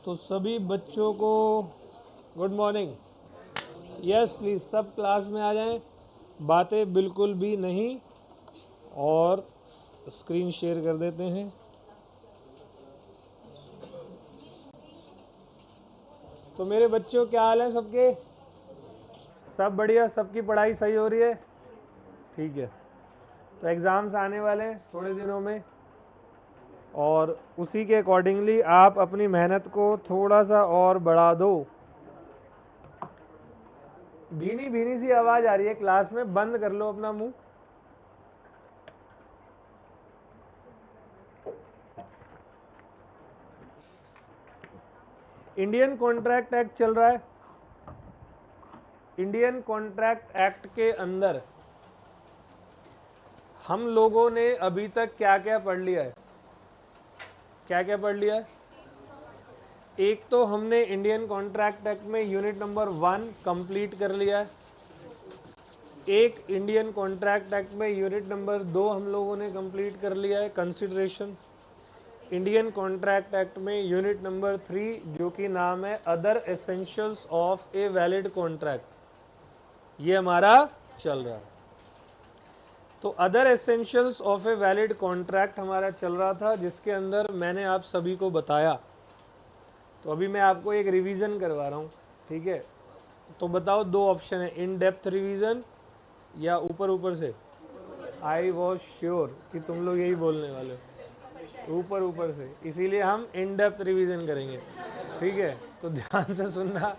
तो सभी बच्चों को गुड मॉर्निंग। यस प्लीज़ सब क्लास में आ जाएं, बातें बिल्कुल भी नहीं। और स्क्रीन शेयर कर देते हैं। तो मेरे बच्चों क्या हाल है सबके? सब बढ़िया, सबकी पढ़ाई सही हो रही है? ठीक है। तो एग्ज़ाम्स आने वाले हैं थोड़े दिनों में, और उसी के अकॉर्डिंगली आप अपनी मेहनत को थोड़ा सा और बढ़ा दो। भीनी भीनी सी आवाज़ आ रही है क्लास में, बंद कर लो अपना मुंह। इंडियन कॉन्ट्रैक्ट एक्ट चल रहा है। इंडियन कॉन्ट्रैक्ट एक्ट के अंदर हम लोगों ने अभी तक क्या क्या पढ़ लिया है? क्या क्या पढ़ लिया है? एक तो हमने इंडियन कॉन्ट्रैक्ट एक्ट में यूनिट नंबर 1 कंप्लीट कर लिया है। एक इंडियन कॉन्ट्रैक्ट एक्ट में यूनिट नंबर 2 हम लोगों ने कंप्लीट कर लिया है, कंसिडरेशन। इंडियन कॉन्ट्रैक्ट एक्ट में यूनिट नंबर 3 जो कि नाम है other essentials of a valid contract, ये हमारा चल रहा है। तो other essentials of a valid contract हमारा चल रहा था, जिसके अंदर मैंने आप सभी को बताया। तो अभी मैं आपको एक रिवीजन करवा रहा हूँ, ठीक है? तो बताओ, दो ऑप्शन है, इन डेप्थ रिवीजन या ऊपर ऊपर से। आई वॉज श्योर कि तुम लोग यही बोलने वाले हो, ऊपर ऊपर से, इसीलिए हम इन डेप्थ रिवीजन करेंगे, ठीक है? तो ध्यान से सुनना।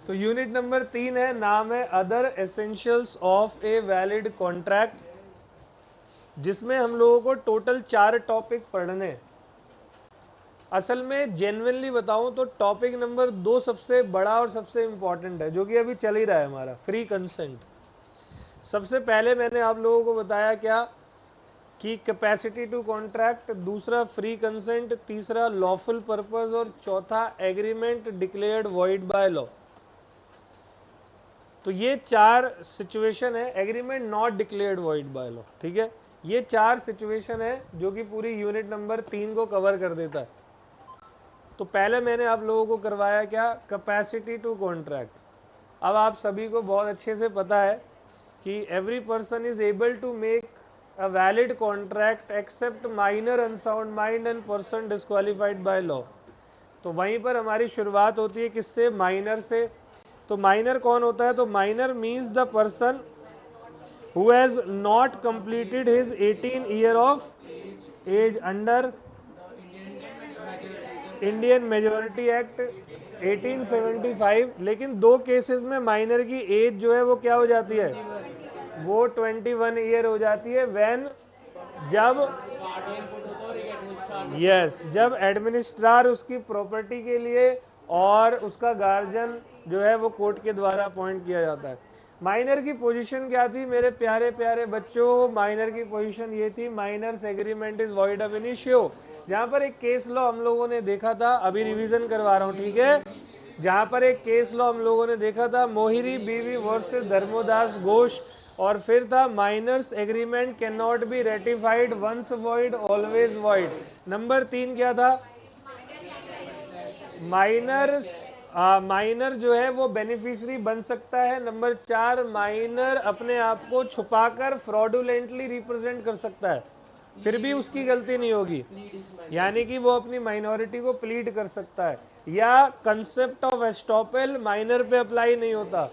तो यूनिट नंबर 3 है, नाम है other essentials of a valid contract, जिसमें हम लोगों को टोटल 4 टॉपिक पढ़ने हैं। असल में जेन्युइनली बताऊं तो टॉपिक नंबर 2 सबसे बड़ा और सबसे इंपॉर्टेंट है, जो कि अभी चल ही रहा है हमारा, फ्री कंसेंट। सबसे पहले मैंने आप लोगों को बताया क्या कि कैपेसिटी टू कॉन्ट्रैक्ट, दूसरा फ्री कंसेंट, तीसरा लॉफुल पर्पस, और चौथा agreement declared void bye law. तो ये 4 सिचुएशन है, agreement not declared void by law, ठीक है? ये 4 सिचुएशन है जो कि पूरी यूनिट नंबर 3 को कवर कर देता है। तो पहले मैंने आप लोगों को करवाया क्या, कैपेसिटी टू कॉन्ट्रैक्ट। अब आप सभी को बहुत अच्छे से पता है कि every person is able to make a valid contract except minor unsound mind and person disqualified by law. तो वहीं पर हमारी शुरुआत होती है किससे? माइनर से। तो माइनर कौन होता है? तो minor means the person who has not completed his 18 year of age under Indian majority act 1875। लेकिन दो केसेस में माइनर की एज जो है वो क्या हो जाती है? वो 21 ईयर हो जाती है। व्हेन, जब, यस, जब एडमिनिस्ट्रार उसकी प्रॉपर्टी के लिए और उसका गार्जियन जो है वो कोर्ट के द्वारा अपॉइंट किया जाता है। माइनर की पोजीशन क्या थी मेरे प्यारे प्यारे बच्चों? माइनर की पोजीशन ये थी, माइनर्स एग्रीमेंट इज वॉइड अब इनिशियो। जहाँ पर एक केस लॉ हम लोगों ने देखा था, अभी रिवीजन करवा रहा हूँ, ठीक है? जहाँ पर एक केस लॉ हम लोगों ने देखा था, मोहिरी बीवी वर्सेस धर्मोदास घोष, और फिर था minor's agreement can not be ratified, once void always void. Number 3 क्या था? माइनर, माइनर जो है वो बेनिफिशियरी बन सकता है। नंबर 4, माइनर अपने आप को छुपाकर फ्रॉडुलेंटली रिप्रेजेंट कर सकता है, फिर भी उसकी गलती नहीं होगी, यानी कि वो अपनी माइनॉरिटी को प्लीड कर सकता है। या कंसेप्ट ऑफ एस्टॉपेल माइनर पे अप्लाई नहीं होता।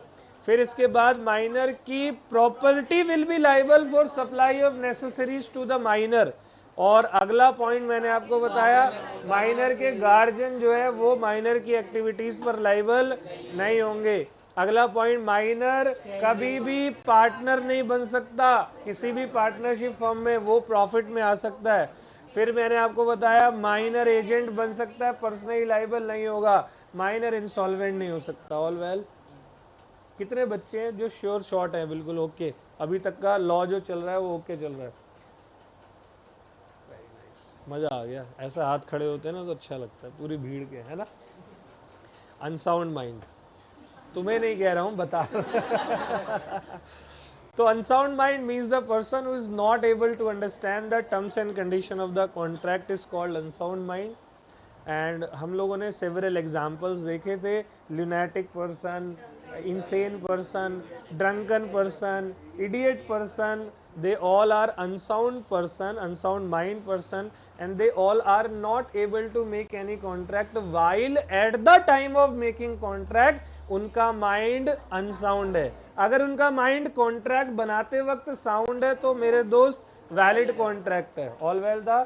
फिर इसके बाद माइनर की property will be liable for supply of necessaries to the minor. और अगला पॉइंट मैंने आपको बताया, माइनर के गार्जियन जो है वो माइनर की एक्टिविटीज पर लाइबल नहीं होंगे। अगला पॉइंट, माइनर कभी भी पार्टनर नहीं बन सकता, किसी भी पार्टनरशिप फर्म में वो प्रॉफिट में आ सकता है। फिर मैंने आपको बताया माइनर एजेंट बन सकता है, पर्सनली लाइबल नहीं होगा। माइनर इंसॉल्वेंट नहीं हो सकता। All well? कितने बच्चे हैं जो श्योर शॉर्ट हैं? बिल्कुल ओके, अभी तक का लॉ जो चल रहा है वो ओके चल रहा है। मज़ा आ गया, ऐसा हाथ खड़े होते हैं ना तो अच्छा लगता है, पूरी भीड़ के, है ना? अनसाउंड माइंड, तुम्हें नहीं कह रहा हूँ, बता तो unsound mind means the person who is not able to understand the terms and condition of the contract is called unsound mind. And हम लोगों ने सेवरल एग्जाम्पल्स देखे थे, lunatic person, insane person, drunken person, idiot person, they all are unsound person, unsound mind person, and they all are not able to make any contract while at the time of making contract उनका mind unsound है। अगर उनका mind contract बनाते वक्त sound है तो मेरे दोस्त वैलिड कॉन्ट्रैक्ट है। ऑल वेल था।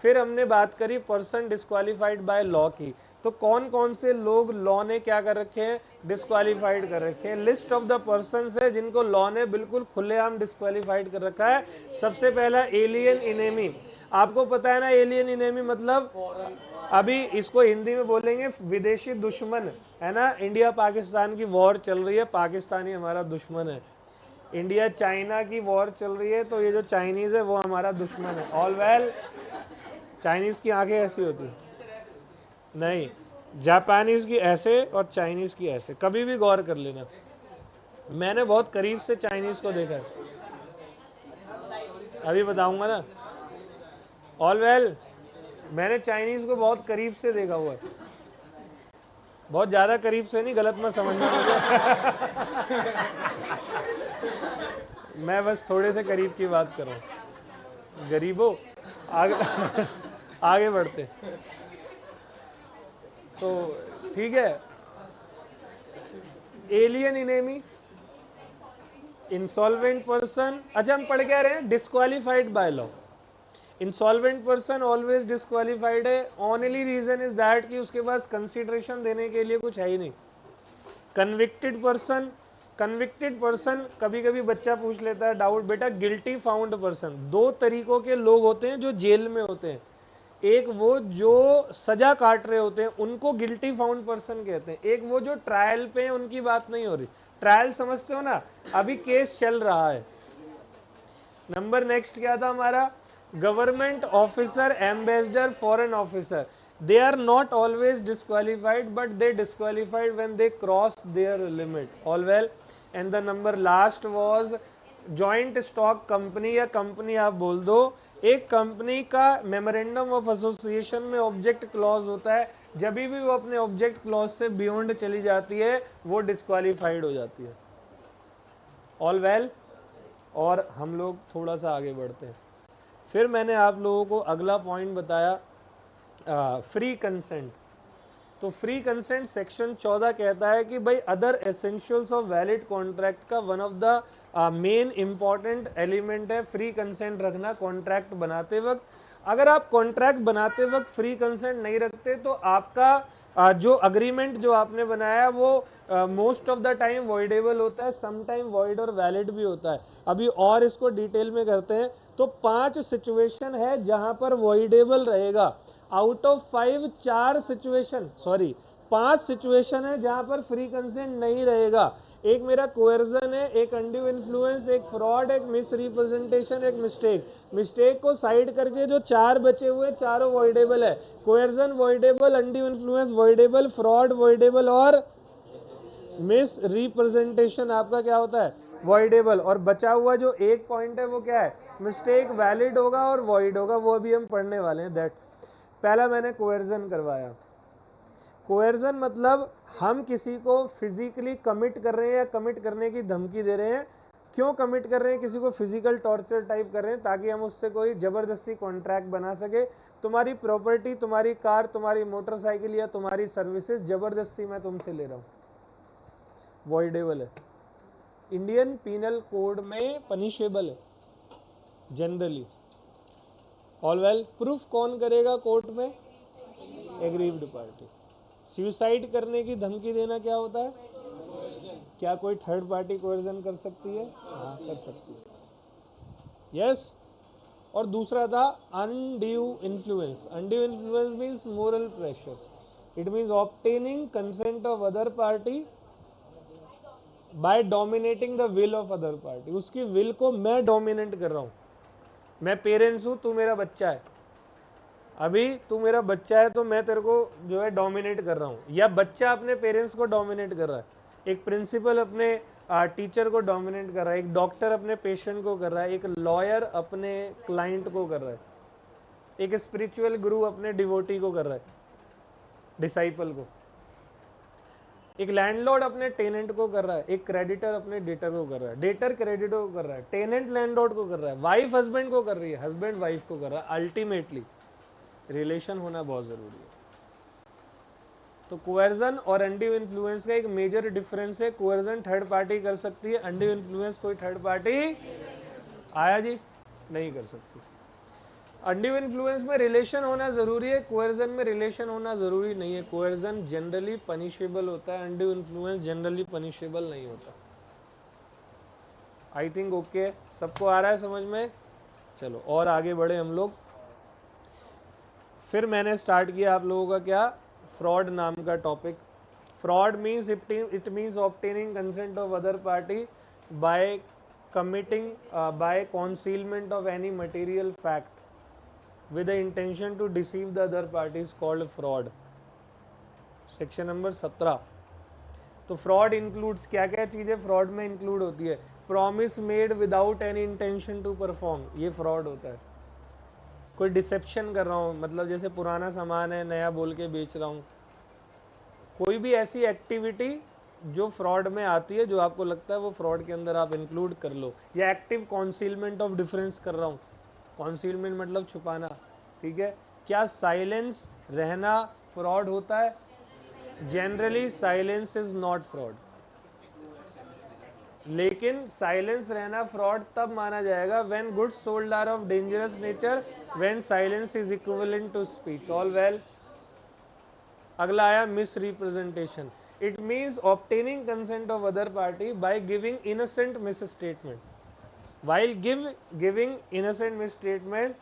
फिर हमने बात करी पर्सन डिस्क्वालीफाइड बाय लॉ की, तो कौन कौन से लोग लॉ ने क्या कर रखे हैं, डिस्क्वालीफाइड कर रखे हैं। लिस्ट ऑफ द पर्संस है जिनको लॉ ने बिल्कुल खुलेआम डिस्क्वालीफाइड कर रखा है। सबसे पहला एलियन इनेमी। आपको पता है ना एलियन इनेमी मतलब, अभी इसको हिंदी में बोलेंगे विदेशी दुश्मन, है ना। इंडिया पाकिस्तान की वॉर चल रही है, पाकिस्तानी हमारा दुश्मन है। इंडिया चाइना की वॉर चल रही है, तो ये जो चाइनीज है वो हमारा दुश्मन है। ऑल वेल, चाइनीज की आंखें ऐसी होती है नहीं, जापानीज की ऐसे और चाइनीज की ऐसे। कभी भी गौर कर लेना, मैंने बहुत करीब से चाइनीज को देखा है, अभी बताऊंगा ना। ऑल वेल, मैंने चाइनीज को बहुत करीब से देखा हुआ है, बहुत ज्यादा करीब से नहीं, गलत मत समझना मुझे। मैं बस थोड़े से करीब की बात कर रहा हूँ। गरीबों, आगे आगे बढ़ते। तो ठीक है, एलियन इनेमी, इंसॉल्वेंट पर्सन। अच्छा, हम पढ़ क्या रहे हैं, disqualified by law. Insolvent person always disqualified है, ओनली रीजन इज दैट कि उसके पास कंसिडरेशन देने के लिए कुछ है ही नहीं। कन्विक्टेड पर्सन, कन्विक्टेड पर्सन, कभी कभी बच्चा पूछ लेता है डाउट, बेटा गिल्टी फाउंड पर्सन। दो तरीकों के लोग होते हैं जो जेल में होते हैं, एक वो जो सजा काट रहे होते हैं उनको गिल्टी फाउंड पर्सन कहते हैं, एक वो जो ट्रायल पे हैं उनकी बात नहीं हो रही। ट्रायल समझते हो ना, अभी केस चल रहा है। नंबर नेक्स्ट क्या था हमारा, government officer, ambassador, foreign officer, they are not always disqualified but they disqualified when they cross their limit. All well. And the number last was joint stock company, या company आप बोल दो। एक company का memorandum of association में object clause होता है, जब भी वो अपने ऑब्जेक्ट क्लॉज से बियॉन्ड चली जाती है वो डिस्क्वालीफाइड हो जाती है। All well. और हम लोग थोड़ा सा आगे बढ़ते हैं। फिर मैंने आप लोगों को अगला पॉइंट बताया, फ्री कंसेंट। तो फ्री कंसेंट सेक्शन 14 कहता है कि भाई other essentials of valid contract का one of the main important element है फ्री कंसेंट रखना कॉन्ट्रैक्ट बनाते वक्त। अगर आप कॉन्ट्रैक्ट बनाते वक्त फ्री कंसेंट नहीं रखते तो आपका जो अग्रीमेंट जो आपने बनाया वो most of the time voidable होता है, सम टाइम वॉइड और वैलिड भी होता है। अभी और इसको डिटेल में करते हैं। तो 5 सिचुएशन है जहां पर वॉइडेबल रहेगा। Out of 5 situation, sorry 5 situation है जहां पर फ्री कंसेंट नहीं रहेगा। एक मेरा कोएर्जन है, एक अनड्यू इन्फ्लुएंस, एक फ्रॉड, एक मिस रिप्रेजेंटेशन, एक मिस्टेक। मिस्टेक को साइड करके जो 4 बचे हुए चारों वॉइडेबल है। Coercion voidable, undue influence voidable, fraud voidable और मिस रिप्रेजेंटेशन आपका क्या होता है, वॉइडेबल। और बचा हुआ जो एक पॉइंट है वो क्या है, मिस्टेक वैलिड होगा और वॉइड होगा, वो अभी हम पढ़ने वाले हैं। दैट पहला मैंने कोएर्जन करवाया। कोएर्जन मतलब हम किसी को फिजिकली कमिट कर रहे हैं या कमिट करने की धमकी दे रहे हैं। क्यों कमिट कर रहे हैं, किसी को फिजिकल टॉर्चर टाइप कर रहे हैं ताकि हम उससे कोई जबरदस्ती कॉन्ट्रैक्ट बना सके। तुम्हारी प्रॉपर्टी, तुम्हारी कार, तुम्हारी मोटरसाइकिल या तुम्हारी सर्विसेज जबरदस्ती मैं तुमसे ले रहा हूँ, वॉइडेबल है। इंडियन पीनल कोड में पनिशेबल है जनरली। All well. प्रूफ कौन करेगा कोर्ट में, एग्रीव्ड पार्टी। सुसाइड करने की धमकी देना क्या होता है, क्या कोई थर्ड पार्टी कोएर्जन कर सकती है, हाँ कर सकती है, यस। और दूसरा था undue influence. Undue influence means moral pressure, it means obtaining consent of other party by dominating the will of other party. उसकी विल को मैं डोमिनेट कर रहा हूँ। मैं पेरेंट्स हूँ, तू मेरा बच्चा है, अभी तू मेरा बच्चा है तो मैं तेरे को जो है डोमिनेट कर रहा हूँ, या बच्चा अपने पेरेंट्स को डोमिनेट कर रहा है, एक प्रिंसिपल अपने टीचर को डोमिनेट कर रहा है, एक डॉक्टर अपने पेशेंट को कर रहा है, एक लॉयर अपने क्लाइंट को कर रहा है, एक स्पिरिचुअल गुरु अपने डिवोटी को कर रहा है। डिसाइपल को। एक लैंडलॉर्ड अपने टेनेंट को कर रहा है, एक क्रेडिटर अपने डेटर को कर रहा है, डेटर क्रेडिटर को कर रहा है, टेनेंट लैंडलॉर्ड को कर रहा है, वाइफ हस्बैंड को कर रही है, हस्बैंड वाइफ को कर रहा है। अल्टीमेटली रिलेशन होना बहुत जरूरी है। तो कोएर्जन और अंडिव इन्फ्लुएंस का एक मेजर डिफरेंस है। कोएर्जन थर्ड पार्टी कर सकती है, अंडिव इन्फ्लुएंस कोई थर्ड पार्टी आया जी नहीं कर सकती। अंडिव इन्फ्लुएंस में रिलेशन होना जरूरी है, कोएर्जन में रिलेशन होना जरूरी नहीं है। कोएर्जन जनरली पनिशेबल होता है, अंडिव इन्फ्लुएंस जनरली पनिशेबल नहीं होता। आई थिंक ओके, सबको आ रहा है समझ में? चलो और आगे बढ़े हम लोग। फिर मैंने स्टार्ट किया आप लोगों का क्या, फ्रॉड नाम का topic. Fraud means it means obtaining consent of other party by committing by concealment of any material fact with the intention to deceive the other party is called fraud। Section number 17। तो fraud includes, क्या क्या चीज़ें fraud में include होती है? Promise made without any intention to perform, ये fraud होता है। कोई डिसेप्शन कर रहा हूँ, मतलब जैसे पुराना सामान है नया बोल के बेच रहा हूँ, कोई भी ऐसी एक्टिविटी जो फ्रॉड में आती है, जो आपको लगता है वो फ्रॉड के अंदर आप इंक्लूड कर लो। या एक्टिव कॉन्सीलमेंट ऑफ डिफरेंस कर रहा हूँ, कॉन्सीलमेंट मतलब छुपाना, ठीक है। क्या साइलेंस रहना फ्रॉड होता है? Generally silence is not fraud, लेकिन साइलेंस रहना फ्रॉड तब माना जाएगा when goods sold are of dangerous nature, when silence is equivalent to speech. All well. अगला आया misrepresentation. It means obtaining consent of other party by giving innocent misstatement. While giving innocent misstatement,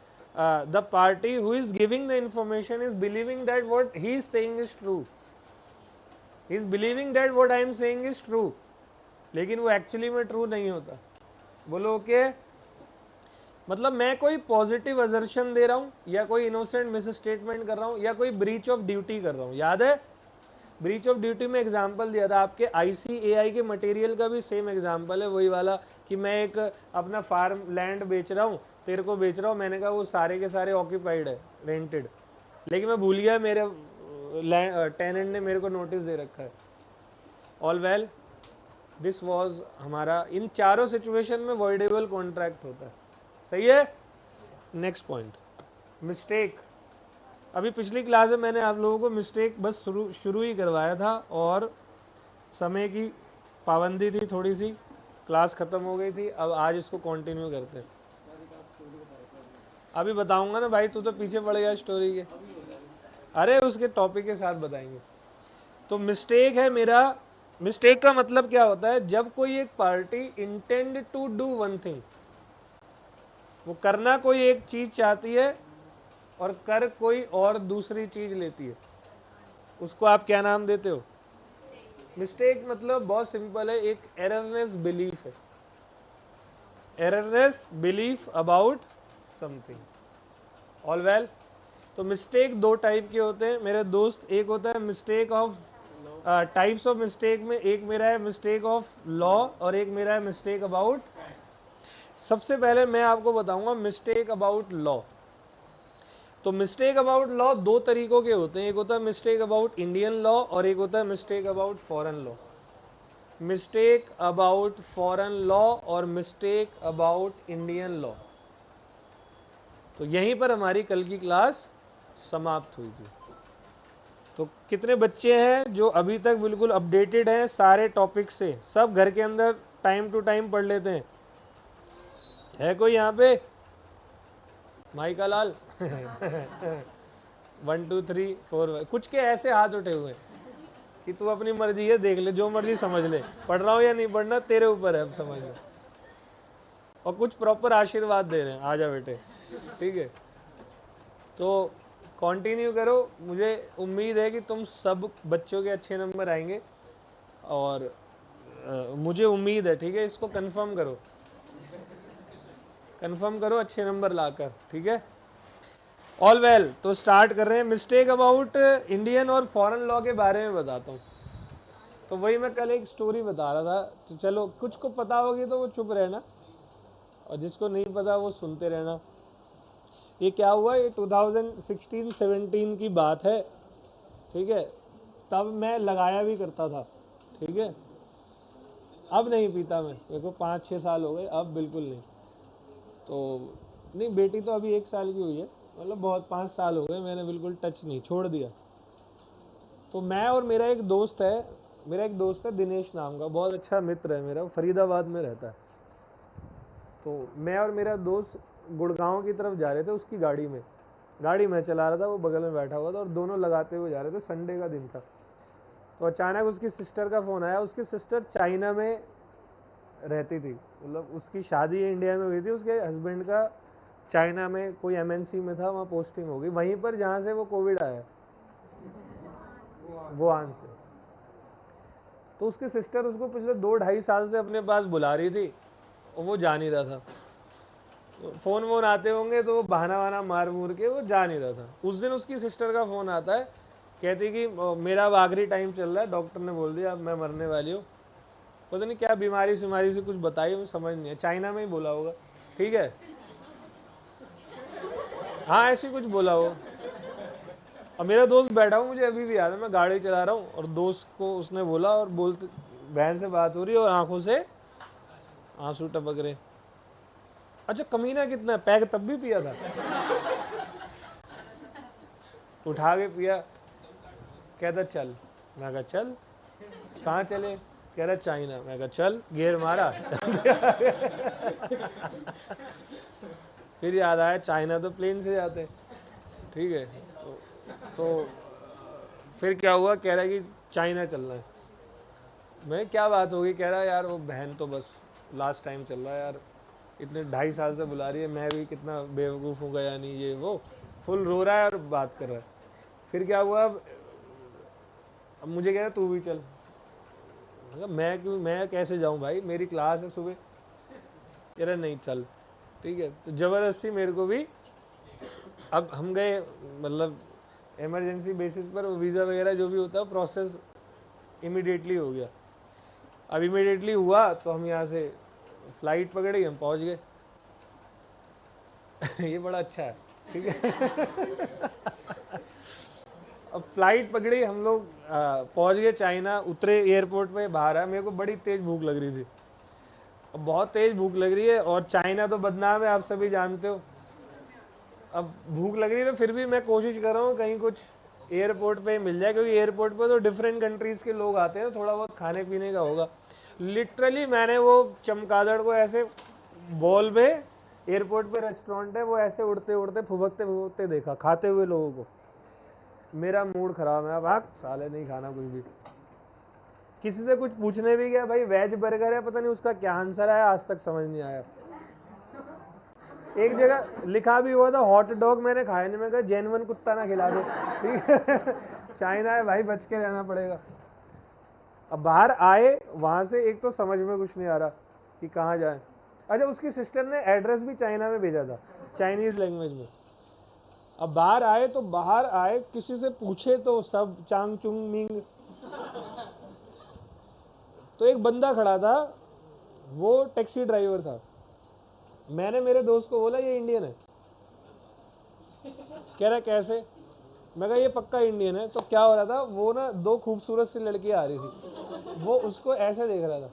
the party who is giving the information is believing that what he is saying is true. He is believing that what I am saying is true. लेकिन वो actually में true नहीं होता। बोलो okay. मतलब मैं कोई positive assertion दे रहा हूँ, या कोई इनोसेंट मिस स्टेटमेंट कर रहा हूँ, या कोई ब्रीच ऑफ ड्यूटी कर रहा हूँ। याद है ब्रीच ऑफ ड्यूटी में एग्जाम्पल दिया था आपके ICAI के मटेरियल का भी सेम एग्जाम्पल है, वही वाला कि मैं एक अपना फार्म लैंड बेच रहा हूँ, तेरे को बेच रहा हूँ, मैंने कहा वो सारे के सारे ऑक्यूपाइड है, रेंटेड, लेकिन मैं भूल गया मेरे टेनेंट ने मेरे को नोटिस दे रखा है। ऑल वेल, दिस वाज हमारा, इन चारों सिचुएशन में वॉइडेबल कॉन्ट्रैक्ट होता है। सही है। Next point, mistake. अभी पिछली क्लास में मैंने आप लोगों को मिस्टेक बस शुरू ही करवाया था, और समय की पाबंदी थी थोड़ी सी, क्लास ख़त्म हो गई थी। अब आज इसको कंटिन्यू करते हैं। अभी बताऊंगा ना भाई, तू तो पीछे पड़ गया स्टोरी के। अरे उसके टॉपिक के साथ बताएंगे। तो मिस्टेक है मेरा, मिस्टेक का मतलब क्या होता है? जब कोई एक party intend to do one thing, वो करना कोई एक चीज़ चाहती है और कर कोई और दूसरी चीज लेती है, उसको आप क्या नाम देते हो? मिस्टेक। मतलब बहुत सिंपल है, एक एररनेस बिलीफ है, erroneous belief about something. All well. तो मिस्टेक दो टाइप के होते हैं मेरे दोस्त। एक होता है mistake of, types of mistake में एक मेरा है मिस्टेक ऑफ लॉ, और एक मेरा है मिस्टेक अबाउट। सबसे पहले मैं आपको बताऊंगा मिस्टेक अबाउट लॉ। तो मिस्टेक अबाउट लॉ दो तरीकों के होते हैं, एक होता है मिस्टेक अबाउट इंडियन लॉ और एक होता है mistake about foreign law. Mistake about foreign law और मिस्टेक अबाउट इंडियन लॉ। तो यहीं पर हमारी कल की क्लास समाप्त हुई थी। तो कितने बच्चे हैं जो अभी तक बिल्कुल अपडेटेड हैं सारे टॉपिक से? सब घर के अंदर टाइम टू टाइम पढ़ लेते हैं? है कोई यहाँ पे? माइका लाल 1 2 3 4 कुछ के ऐसे हाथ उठे हुए कि तू अपनी मर्जी है, देख ले, जो मर्जी समझ ले, पढ़ रहा हूँ या नहीं पढ़ना तेरे ऊपर है, अब समझ ले। और कुछ प्रॉपर आशीर्वाद दे रहे हैं, आ जा बेटे, ठीक है। तो कंटिन्यू करो, मुझे उम्मीद है कि तुम सब बच्चों के अच्छे नंबर आएंगे, और मुझे उम्मीद है, ठीक है। इसको कंफर्म करो, कंफर्म करो अच्छे नंबर लाकर, ठीक है। All well. तो स्टार्ट कर रहे हैं। मिस्टेक अबाउट इंडियन और फॉरेन लॉ के बारे में बताता हूँ। तो वही मैं कल एक स्टोरी बता रहा था, तो चलो कुछ को पता होगी तो वो चुप रहना, और जिसको नहीं पता वो सुनते रहना। ये क्या हुआ, ये 2016-17 की बात है। ठीक है, तब मैं लगाया भी करता था, ठीक है। अब नहीं पीता मैं, मेरे को 5-6 साल हो गए, अब बिल्कुल नहीं। तो नहीं, बेटी तो अभी 1 साल की हुई है, मतलब बहुत 5 साल हो गए, मैंने बिल्कुल टच नहीं, छोड़ दिया। तो मैं और मेरा एक दोस्त है दिनेश नाम का, बहुत अच्छा मित्र है मेरा, वो फरीदाबाद में रहता है। तो मैं और मेरा दोस्त गुड़गांव की तरफ जा रहे थे उसकी गाड़ी में, गाड़ी मैं चला रहा था, वो बगल में बैठा हुआ था, और दोनों लगाते हुए जा रहे थे, संडे का दिन था। तो अचानक उसकी सिस्टर का फ़ोन आया। उसकी सिस्टर चाइना में रहती थी, मतलब उसकी शादी इंडिया में हुई थी, उसके हस्बैंड का चाइना में कोई एमएनसी में था, वहाँ पोस्टिंग हो गई, वहीं पर जहाँ से वो कोविड आया, वुहान से। तो उसकी सिस्टर उसको पिछले 2-2.5 साल से अपने पास बुला रही थी, और वो जा नहीं रहा था। फ़ोन वोन आते होंगे तो वो बहाना वहाना मार मूर के वो जा नहीं रहा था। उस दिन उसकी सिस्टर का फ़ोन आता है, कहती कि मेरा अब आखिरी टाइम चल रहा है, डॉक्टर ने बोल दिया अब मैं मरने वाली हूँ। पता नहीं क्या बीमारी से कुछ बताई, मुझे समझ नहीं है, चाइना में ही बोला होगा, ठीक है, हाँ ऐसे कुछ बोला हो। और मेरा दोस्त बैठा हूँ, मुझे अभी भी याद है, मैं गाड़ी चला रहा हूँ और दोस्त को उसने बोला, और बोलते बहन से बात हो रही है और आंखों से आंसू टपक रहे। अच्छा कमीना कितना है, पैग तब भी पिया था, उठा के पिया। कहता चल, मैं कहा चल, कहाँ चले, कह रहा चाइना, मैं कहा चल, गियर मारा फिर याद आया चाइना तो प्लेन से जाते, ठीक है। तो फिर क्या हुआ, कह रहा है कि चाइना चलना है। मैं क्या बात होगी, कह रहा है यार वो बहन तो बस लास्ट टाइम चल रहा है यार, इतने 2.5 साल से बुला रही है, मैं भी कितना बेवकूफ़ हूँ गया नहीं, ये वो फुल रो रहा है और बात कर रहा है। फिर क्या हुआ, अब मुझे कह रहा तू भी चल। मैं क्यों, मैं कैसे जाऊँ भाई, मेरी क्लास है सुबह। कह रहा नहीं चल, ठीक है। तो ज़बरदस्ती मेरे को भी, अब हम गए, मतलब इमरजेंसी बेसिस पर वीज़ा वगैरह जो भी होता है प्रोसेस इमीडिएटली हो गया। अब इमीडिएटली हुआ तो हम यहाँ से फ्लाइट पकड़ी, हम पहुँच गए ये बड़ा अच्छा है, ठीक है अब फ्लाइट पकड़ी, हम लोग पहुँच गए चाइना, उतरे एयरपोर्ट पे, बाहर आया, मेरे को बड़ी तेज़ भूख लग रही थी, अब बहुत तेज़ भूख लग रही है, और चाइना तो बदनाम है, आप सभी जानते हो। अब भूख लग रही है तो फिर भी मैं कोशिश कर रहा हूँ कहीं कुछ एयरपोर्ट पे मिल जाए, क्योंकि एयरपोर्ट पे तो डिफरेंट कंट्रीज़ के लोग आते हैं, थोड़ा बहुत खाने पीने का होगा। लिटरली मैंने वो चमगादड़ को ऐसे बॉल में, एयरपोर्ट पे रेस्टोरेंट है, वो ऐसे उड़ते उड़ते फुबकते फुबकते देखा, खाते हुए लोगों को। मेरा मूड खराब है, अब साले नहीं खाना कुछ भी। किसी से कुछ पूछने भी गया, भाई वेज बर्गर है, पता नहीं उसका क्या आंसर आया, आज तक समझ नहीं आया। एक जगह लिखा भी हुआ था हॉट डॉग, मैंने खाया नहीं, मैं कहा जेनवन कुत्ता ना खिला दो, ठीक है चाइना है भाई, बच के रहना पड़ेगा। अब बाहर आए वहाँ से, एक तो समझ में कुछ नहीं आ रहा कि कहाँ जाए। अच्छा उसकी सिस्टर ने एड्रेस भी चाइना में भेजा था, चाइनीज़ लैंग्वेज में। अब बाहर आए तो बाहर आए, किसी से पूछे तो सब चांग चुंग मिंग। तो एक बंदा खड़ा था, वो टैक्सी ड्राइवर था, मैंने मेरे दोस्त को बोला ये इंडियन है, कह रहा कैसे, मैं कहा ये पक्का इंडियन है। तो क्या हो रहा था, वो ना 2 खूबसूरत सी लड़कियां आ रही थी, वो उसको ऐसे देख रहा था।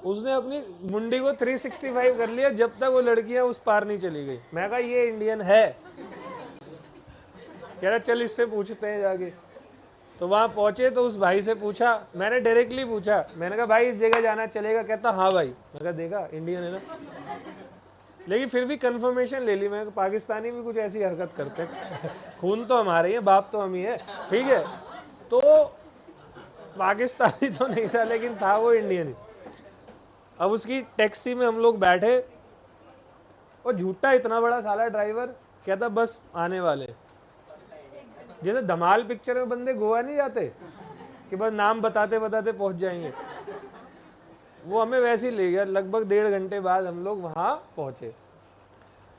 उसने अपनी मुंडी को 365 कर लिया, जब तक वो लड़कियां उस पार नहीं चली गई। मैं कहा ये इंडियन है, कह रहा चल इससे पूछते हैं जाके। तो वहाँ पहुँचे तो उस भाई से पूछा, मैंने डायरेक्टली पूछा, मैंने कहा भाई इस जगह जाना चलेगा, कहता हाँ भाई। मैं कहा देखा इंडियन है ना, लेकिन फिर भी कंफर्मेशन ले ली। मैं पाकिस्तानी भी कुछ ऐसी हरकत करते हैं खून तो हमारे ही है, बाप तो हम ही है, ठीक है। तो पाकिस्तानी तो नहीं था, लेकिन था वो इंडियन ही। अब उसकी टैक्सी में हम लोग बैठे, और झूठा इतना बड़ा साला ड्राइवर, कहता बस आने वाले। जैसे धमाल पिक्चर में बंदे गोवा नहीं जाते कि बस नाम बताते बताते पहुंच जाएंगे, वो हमें वैसे ही ले गया। लगभग 1.5 घंटे बाद हम लोग वहाँ पहुँचे,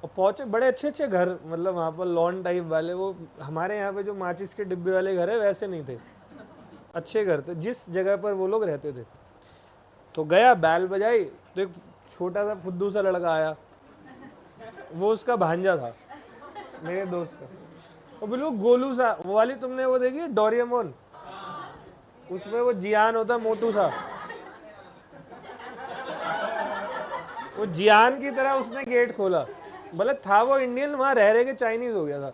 और पहुँचे बड़े अच्छे अच्छे घर, मतलब वहाँ पर लॉन टाइप वाले, वो हमारे यहाँ पे जो माचिस के डिब्बे वाले घर है वैसे नहीं थे, अच्छे घर थे जिस जगह पर वो लोग रहते थे। तो गया, बैल बजाई, तो एक छोटा सा फुद्दू सा लड़का आया, वो उसका भांजा था, मेरे दोस्त का। वो बिल्कुल गोलू सा, वो वाली तुमने वो देखी है डोरेमोन, उसमें वो जियान होता है मोटू सा, वो जियान की तरह उसने गेट खोला। भले था वो इंडियन, वहां रह रहे के चाइनीज हो गया था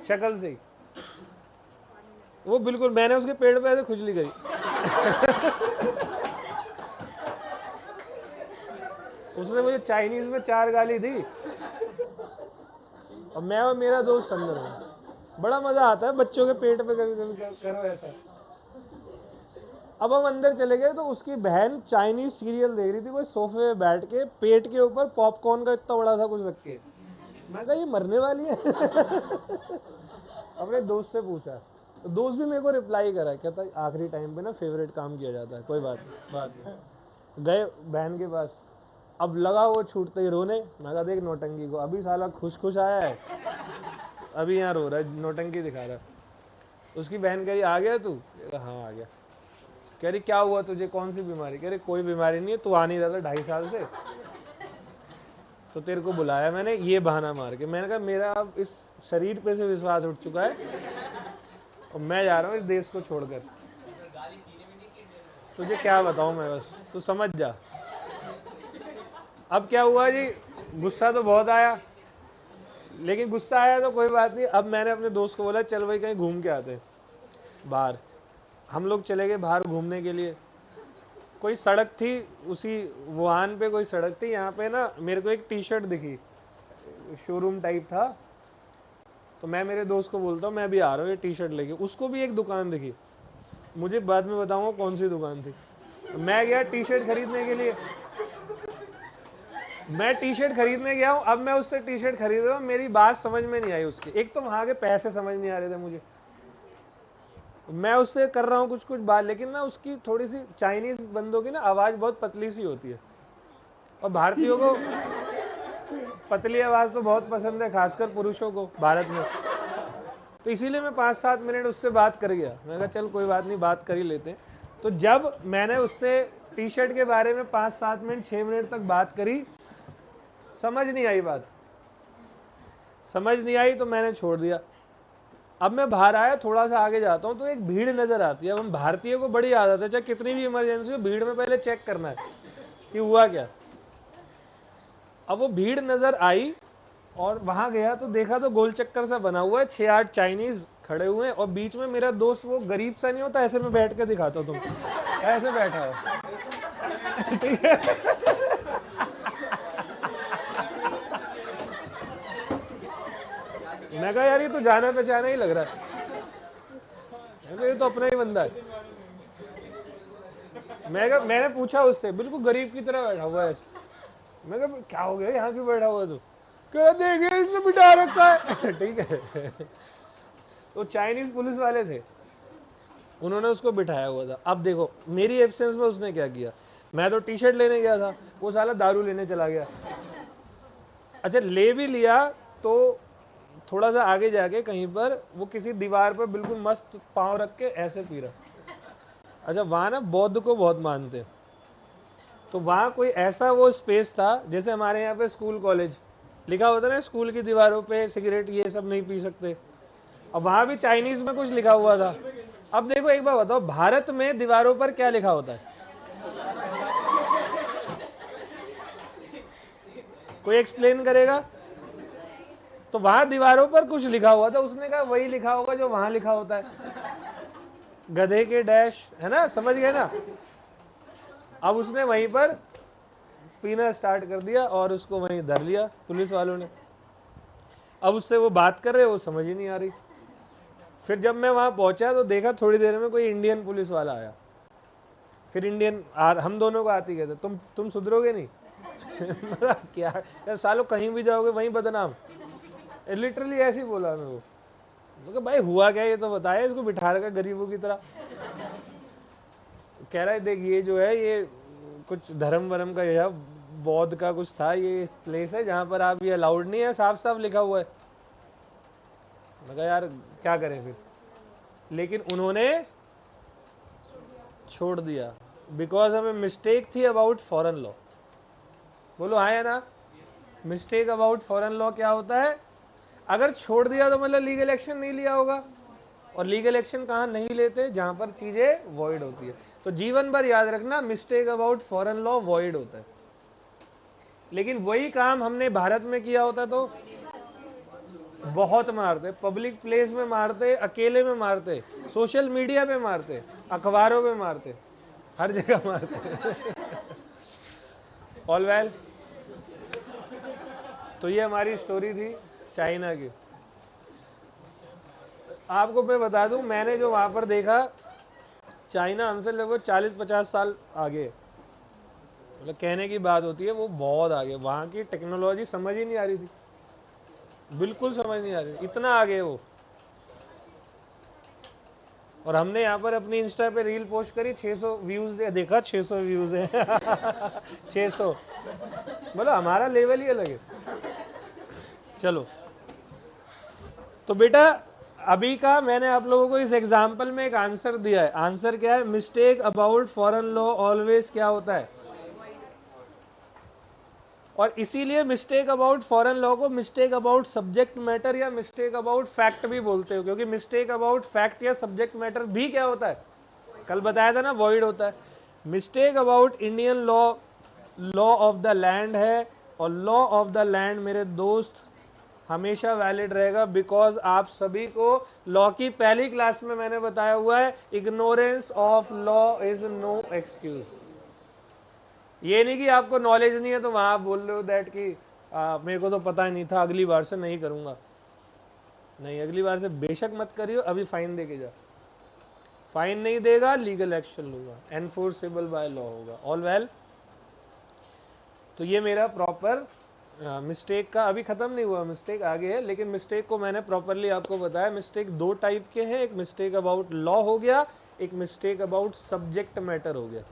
शक्ल से ही। वो बिल्कुल, मैंने उसके पेड़ पे ऐसे खुजली करी। उसने मुझे चाइनीज में 4 गाली दी, और मैं और मेरा दोस्त अंदर में। बड़ा मजा आता है बच्चों के पेट पे कभी कभी करो ऐसा। अब हम अंदर चले गए तो उसकी बहन चाइनीज सीरियल देख रही थी, कोई सोफे पे बैठ के पेट के ऊपर पॉपकॉर्न का इतना बड़ा सा कुछ रख के। मैं कहा ये मरने वाली है। अपने दोस्त से पूछा, तो दोस्त भी मेरे को रिप्लाई करा, कहता आखिरी टाइम पे ना फेवरेट काम किया जाता है, कोई बात नहीं, बात नहीं। गए बहन के पास, अब लगा वो छूटते ही रोने। मैं कहा देख नौटंकी को, अभी साला खुश खुश आया है, अभी यहाँ रो रहा है, नौटंकी दिखा रहा है। उसकी बहन कह रही आ गया तू? हाँ आ गया। कह रही क्या हुआ तुझे, कौन सी बीमारी? कह रही कोई बीमारी नहीं है, तू आ नहीं रहा था 2.5 साल से, तो तेरे को बुलाया मैंने ये बहाना मार के। मैंने कहा मेरा अब इस शरीर पे से विश्वास उठ चुका है और मैं जा रहा हूँ इस देश को छोड़कर। तुझे क्या बताऊँ मैं, बस तू समझ जा। अब क्या हुआ जी, गुस्सा तो बहुत आया, लेकिन गुस्सा आया तो कोई बात नहीं। अब मैंने अपने दोस्त को बोला चल भाई कहीं घूम के आते हैं बाहर। हम लोग चले गए बाहर घूमने के लिए। कोई सड़क थी, उसी वुहान पे कोई सड़क थी, यहाँ पे ना मेरे को एक टी शर्ट दिखी, शोरूम टाइप था। तो मैं मेरे दोस्त को बोलता हूँ मैं भी आ रहा हूँ ये टी शर्ट लेके। उसको भी एक दुकान दिखी, मुझे बाद में बताऊँगा कौन सी दुकान थी। मैं गया टी शर्ट खरीदने के लिए, मैं टी शर्ट खरीदने गया हूँ। अब मैं उससे टी शर्ट खरीद रहा हूँ, मेरी बात समझ में नहीं आई उसकी। एक तो वहाँ के पैसे समझ नहीं आ रहे थे मुझे, मैं उससे कर रहा हूँ कुछ कुछ बात, लेकिन ना उसकी थोड़ी सी चाइनीज बंदों की ना आवाज़ बहुत पतली सी होती है, और भारतीयों को पतली आवाज़ तो बहुत पसंद है, खासकर पुरुषों को भारत में। तो इसीलिए मैं 5-7 मिनट उससे बात कर गया। मैं कहा चल कोई बात नहीं, बात कर ही लेते हैं। तो जब मैंने उससे टी शर्ट के बारे में 5-7 मिनट 6 मिनट तक बात करी, समझ नहीं आई बात, समझ नहीं आई तो मैंने छोड़ दिया। अब मैं बाहर आया, थोड़ा सा आगे जाता हूँ तो एक भीड़ नज़र आती है। अब हम भारतीयों को बड़ी आदत है, चाहे कितनी भी इमरजेंसी हो, भीड़ में पहले चेक करना है कि हुआ क्या। अब वो भीड़ नज़र आई और वहाँ गया तो देखा तो गोल चक्कर सा बना हुआ है, 6-8 चाइनीज़ खड़े हुए हैं, और बीच में मेरा दोस्त, वो गरीब सा नहीं होता, ऐसे में बैठ के दिखाता तुम, ऐसे बैठा है। ठीक है, मैं कहा यार ये तो जाना पहचाना ही लग रहा है, ये तो अपना ही बंदा है। मैंने पूछा उससे, बिल्कुल गरीब की तरह बैठा हुआ है ऐसे। मैं कहा क्या हो गया, यहाँ क्यों बैठा हुआ है तू? कह देखे इसने बिठा रखा है। ठीक है, तो चाइनीज पुलिस वाले थे, उन्होंने उसको बिठाया हुआ था। अब देखो मेरी एब्सेंस में उसने क्या किया, मैं तो टी शर्ट लेने गया था, वो साला दारू लेने चला गया। अच्छा ले भी लिया तो थोड़ा सा आगे जाके कहीं पर वो किसी दीवार पर बिल्कुल मस्त पाँव रख के ऐसे पी रहा। अच्छा वहाँ ना बौद्ध को बहुत मानते, तो वहाँ कोई ऐसा वो स्पेस था, जैसे हमारे यहाँ पे स्कूल कॉलेज लिखा होता ना स्कूल की दीवारों पे सिगरेट ये सब नहीं पी सकते, अब वहाँ भी चाइनीज़ में कुछ लिखा हुआ था। अब देखो एक बार बताओ, भारत में दीवारों पर क्या लिखा होता है? कोई एक्सप्लेन करेगा? तो वहां दीवारों पर कुछ लिखा हुआ था, उसने कहा वही लिखा होगा जो वहां लिखा होता है, गधे के डैश, है ना, समझ गए ना। अब उसने वहीं पर पीना स्टार्ट कर दिया और उसको वहीं धर लिया पुलिस वालों ने। अब उससे वो बात कर रहे, वो समझ ही नहीं आ रही। फिर जब मैं वहां पहुंचा तो देखा थोड़ी देर में कोई इंडियन पुलिस वाला आया। फिर हम दोनों को आती कहते तुम सुधरोगे नहीं। क्या यार सालों, कहीं भी जाओगे वहीं बदनाम। लिटरली ऐसे ही बोला मैं वो। तो भाई हुआ क्या ये तो बताया, इसको बिठा रखा गरीबों की तरह। कह रहा है देख ये जो है ये कुछ धर्म वरम का, यह बौद्ध का कुछ था, ये प्लेस है जहाँ पर आप ये अलाउड नहीं है, साफ साफ लिखा हुआ है। मैं कहा यार क्या करें फिर, लेकिन उन्होंने छोड़ दिया बिकॉज हमें मिस्टेक थी अबाउट फॉरेन लॉ। बोलो हाँ या ना? मिस्टेक अबाउट फॉरेन लॉ क्या होता है? अगर छोड़ दिया तो मतलब लीगल एक्शन नहीं लिया होगा, और लीगल एक्शन कहाँ नहीं लेते? जहां पर चीजें वॉइड होती है। तो जीवन भर याद रखना, mistake about foreign law void होता है। लेकिन वही काम हमने भारत में किया होता तो बहुत मारते, पब्लिक प्लेस में मारते, अकेले में मारते, सोशल मीडिया पे मारते, अखबारों में मारते, हर जगह मारते। ऑल वेल, तो ये हमारी स्टोरी थी चाइना की। आपको मैं बता दूं, मैंने जो वहां पर देखा, चाइना हमसे लगभग 40-50 साल आगे, मतलब कहने की बात होती है वो बहुत आगे। वहाँ की टेक्नोलॉजी समझ ही नहीं आ रही थी, बिल्कुल समझ नहीं आ रही, इतना आगे वो। और हमने यहाँ पर अपनी इंस्टा पे रील पोस्ट करी, 600 व्यूज देखा, 600 व्यूज है। 600, बोलो हमारा लेवल ही अलग है। चलो, तो बेटा अभी का मैंने आप लोगों को इस एग्जाम्पल में एक आंसर दिया है। आंसर क्या है? Mistake about foreign law always क्या होता है? और इसीलिए मिस्टेक अबाउट फॉरेन लॉ को मिस्टेक अबाउट सब्जेक्ट मैटर या मिस्टेक अबाउट फैक्ट भी बोलते हो, क्योंकि मिस्टेक अबाउट फैक्ट या सब्जेक्ट मैटर भी क्या होता है? कल बताया था ना, वॉइड होता है। Mistake about Indian law, law of the land है, और लॉ ऑफ द लैंड मेरे दोस्त हमेशा वैलिड रहेगा, बिकॉज आप सभी को लॉ की पहली क्लास में मैंने बताया हुआ है, ignorance of law is no excuse. ये नहीं कि आपको नॉलेज नहीं है तो वहां आप बोल रहे हो दैट कि मेरे को तो पता ही नहीं था, अगली बार से नहीं करूंगा। नहीं, अगली बार से बेशक मत करियो, अभी फाइन दे के जा। फाइन नहीं देगा, लीगल एक्शन लूंगा, एनफोर्सेबल बाय लॉ होगा। ऑल वेल, तो ये मेरा प्रॉपर मिस्टेक का अभी खत्म नहीं हुआ, मिस्टेक आगे है, लेकिन मिस्टेक को मैंने प्रॉपरली आपको बताया। मिस्टेक दो टाइप के हैं, एक मिस्टेक अबाउट लॉ हो गया, एक मिस्टेक अबाउट सब्जेक्ट मैटर हो गया।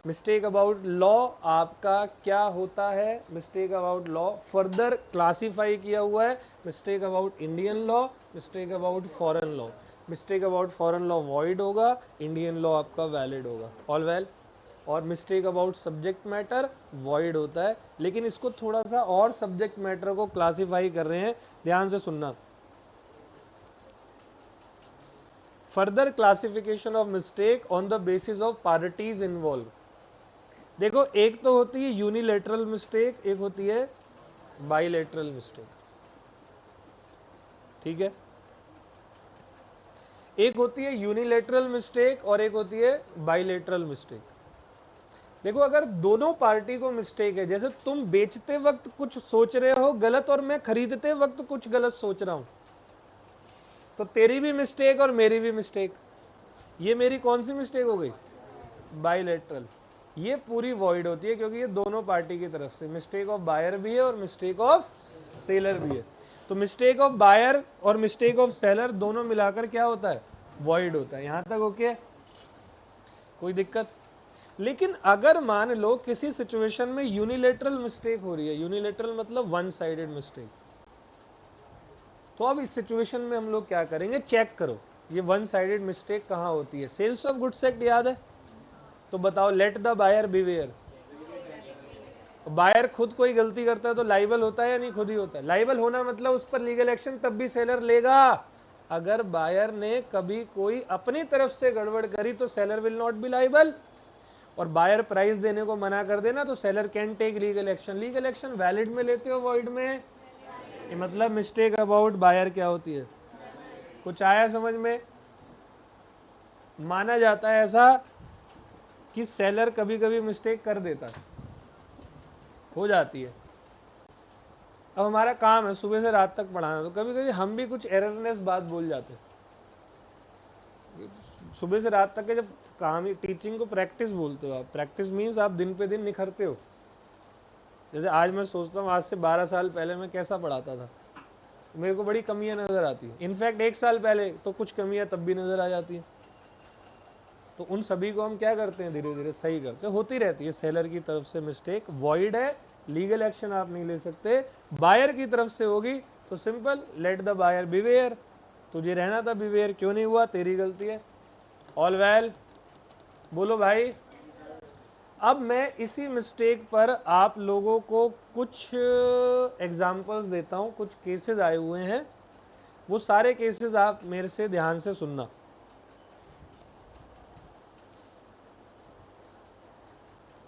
मिस्टेक अबाउट लॉ आपका क्या होता है? Mistake about law further classify किया हुआ है, mistake about Indian law, mistake about foreign law. Mistake about foreign law void होगा, इंडियन लॉ आपका वैलिड होगा। ऑल वेल, और mistake about subject matter void होता है, लेकिन इसको थोड़ा सा और सब्जेक्ट मैटर को क्लासीफाई कर रहे हैं, ध्यान से सुनना। Further classification of mistake on the basis of parties involve. देखो, एक तो होती है यूनिलेटरल मिस्टेक, एक होती है बाइलेटरल मिस्टेक, ठीक है? एक होती है यूनिलेटरल मिस्टेक और एक होती है बाइलेटरल मिस्टेक। देखो, अगर दोनों पार्टी को मिस्टेक है, जैसे तुम बेचते वक्त कुछ सोच रहे हो गलत और मैं खरीदते वक्त कुछ गलत सोच रहा हूं, तो तेरी भी मिस्टेक और मेरी भी मिस्टेक। ये मेरी कौन सी मिस्टेक हो गई? बाइलेटरल। ये पूरी वॉइड होती है, क्योंकि ये दोनों पार्टी की तरफ से, मिस्टेक ऑफ बायर भी है और मिस्टेक ऑफ सेलर भी है। तो मिस्टेक ऑफ बायर और मिस्टेक ऑफ सेलर दोनों मिलाकर क्या होता है? वॉइड होता है। यहां तक ओके? कोई दिक्कत? लेकिन अगर मान लो किसी सिचुएशन में यूनिलेटरल मिस्टेक हो रही है, यूनिलेटरल मतलब वन साइडेड मिस्टेक, तो अब इस सिचुएशन में हम लोग क्या करेंगे? चेक करो ये वन साइडेड मिस्टेक कहां होती है। सेल्स ऑफ गुड्स एक्ट याद है? तो बताओ, let the buyer beware. Buyer खुद कोई गलती करता है तो लाइबल होता है या नहीं? खुद ही होता है। लाइबल होना मतलब उस पर लीगल एक्शन तब भी सेलर लेगा। अगर बायर ने कभी कोई अपनी तरफ से गड़बड़ करी तो seller will not be liable, और बायर प्राइस देने को मना कर देना तो seller can take legal action. Legal action valid में लेते हो, वॉइड में? मतलब मिस्टेक अबाउट बायर क्या होती है? कुछ आया समझ में? माना जाता है ऐसा कि सेलर कभी कभी मिस्टेक कर देता है, हो जाती है। अब हमारा काम है सुबह से रात तक पढ़ाना, तो कभी कभी हम भी कुछ एररनेस बात बोल जाते हैं। सुबह से रात तक के जब काम ही टीचिंग को प्रैक्टिस बोलते हो आप। प्रैक्टिस मीन्स आप दिन पे दिन निखरते हो। जैसे आज मैं सोचता हूँ, आज से 12 साल पहले मैं कैसा पढ़ाता था, मेरे को बड़ी कमियां नज़र आती हैं। इनफैक्ट 1 साल पहले तो कुछ कमियां तब भी नज़र आ जाती हैं। तो उन सभी को हम क्या करते हैं? धीरे धीरे सही करते हैं। होती रहती है। सेलर की तरफ से मिस्टेक वॉइड है, लीगल एक्शन आप नहीं ले सकते। बायर की तरफ से होगी तो simple, let the buyer beware. तुझे रहना था बिवेयर, क्यों नहीं हुआ? तेरी गलती है। ऑल वेल, बोलो भाई। अब मैं इसी मिस्टेक पर आप लोगों को कुछ एग्जाम्पल्स देता हूं, कुछ केसेस आए हुए हैं, वो सारे केसेस आप मेरे से ध्यान से सुनना।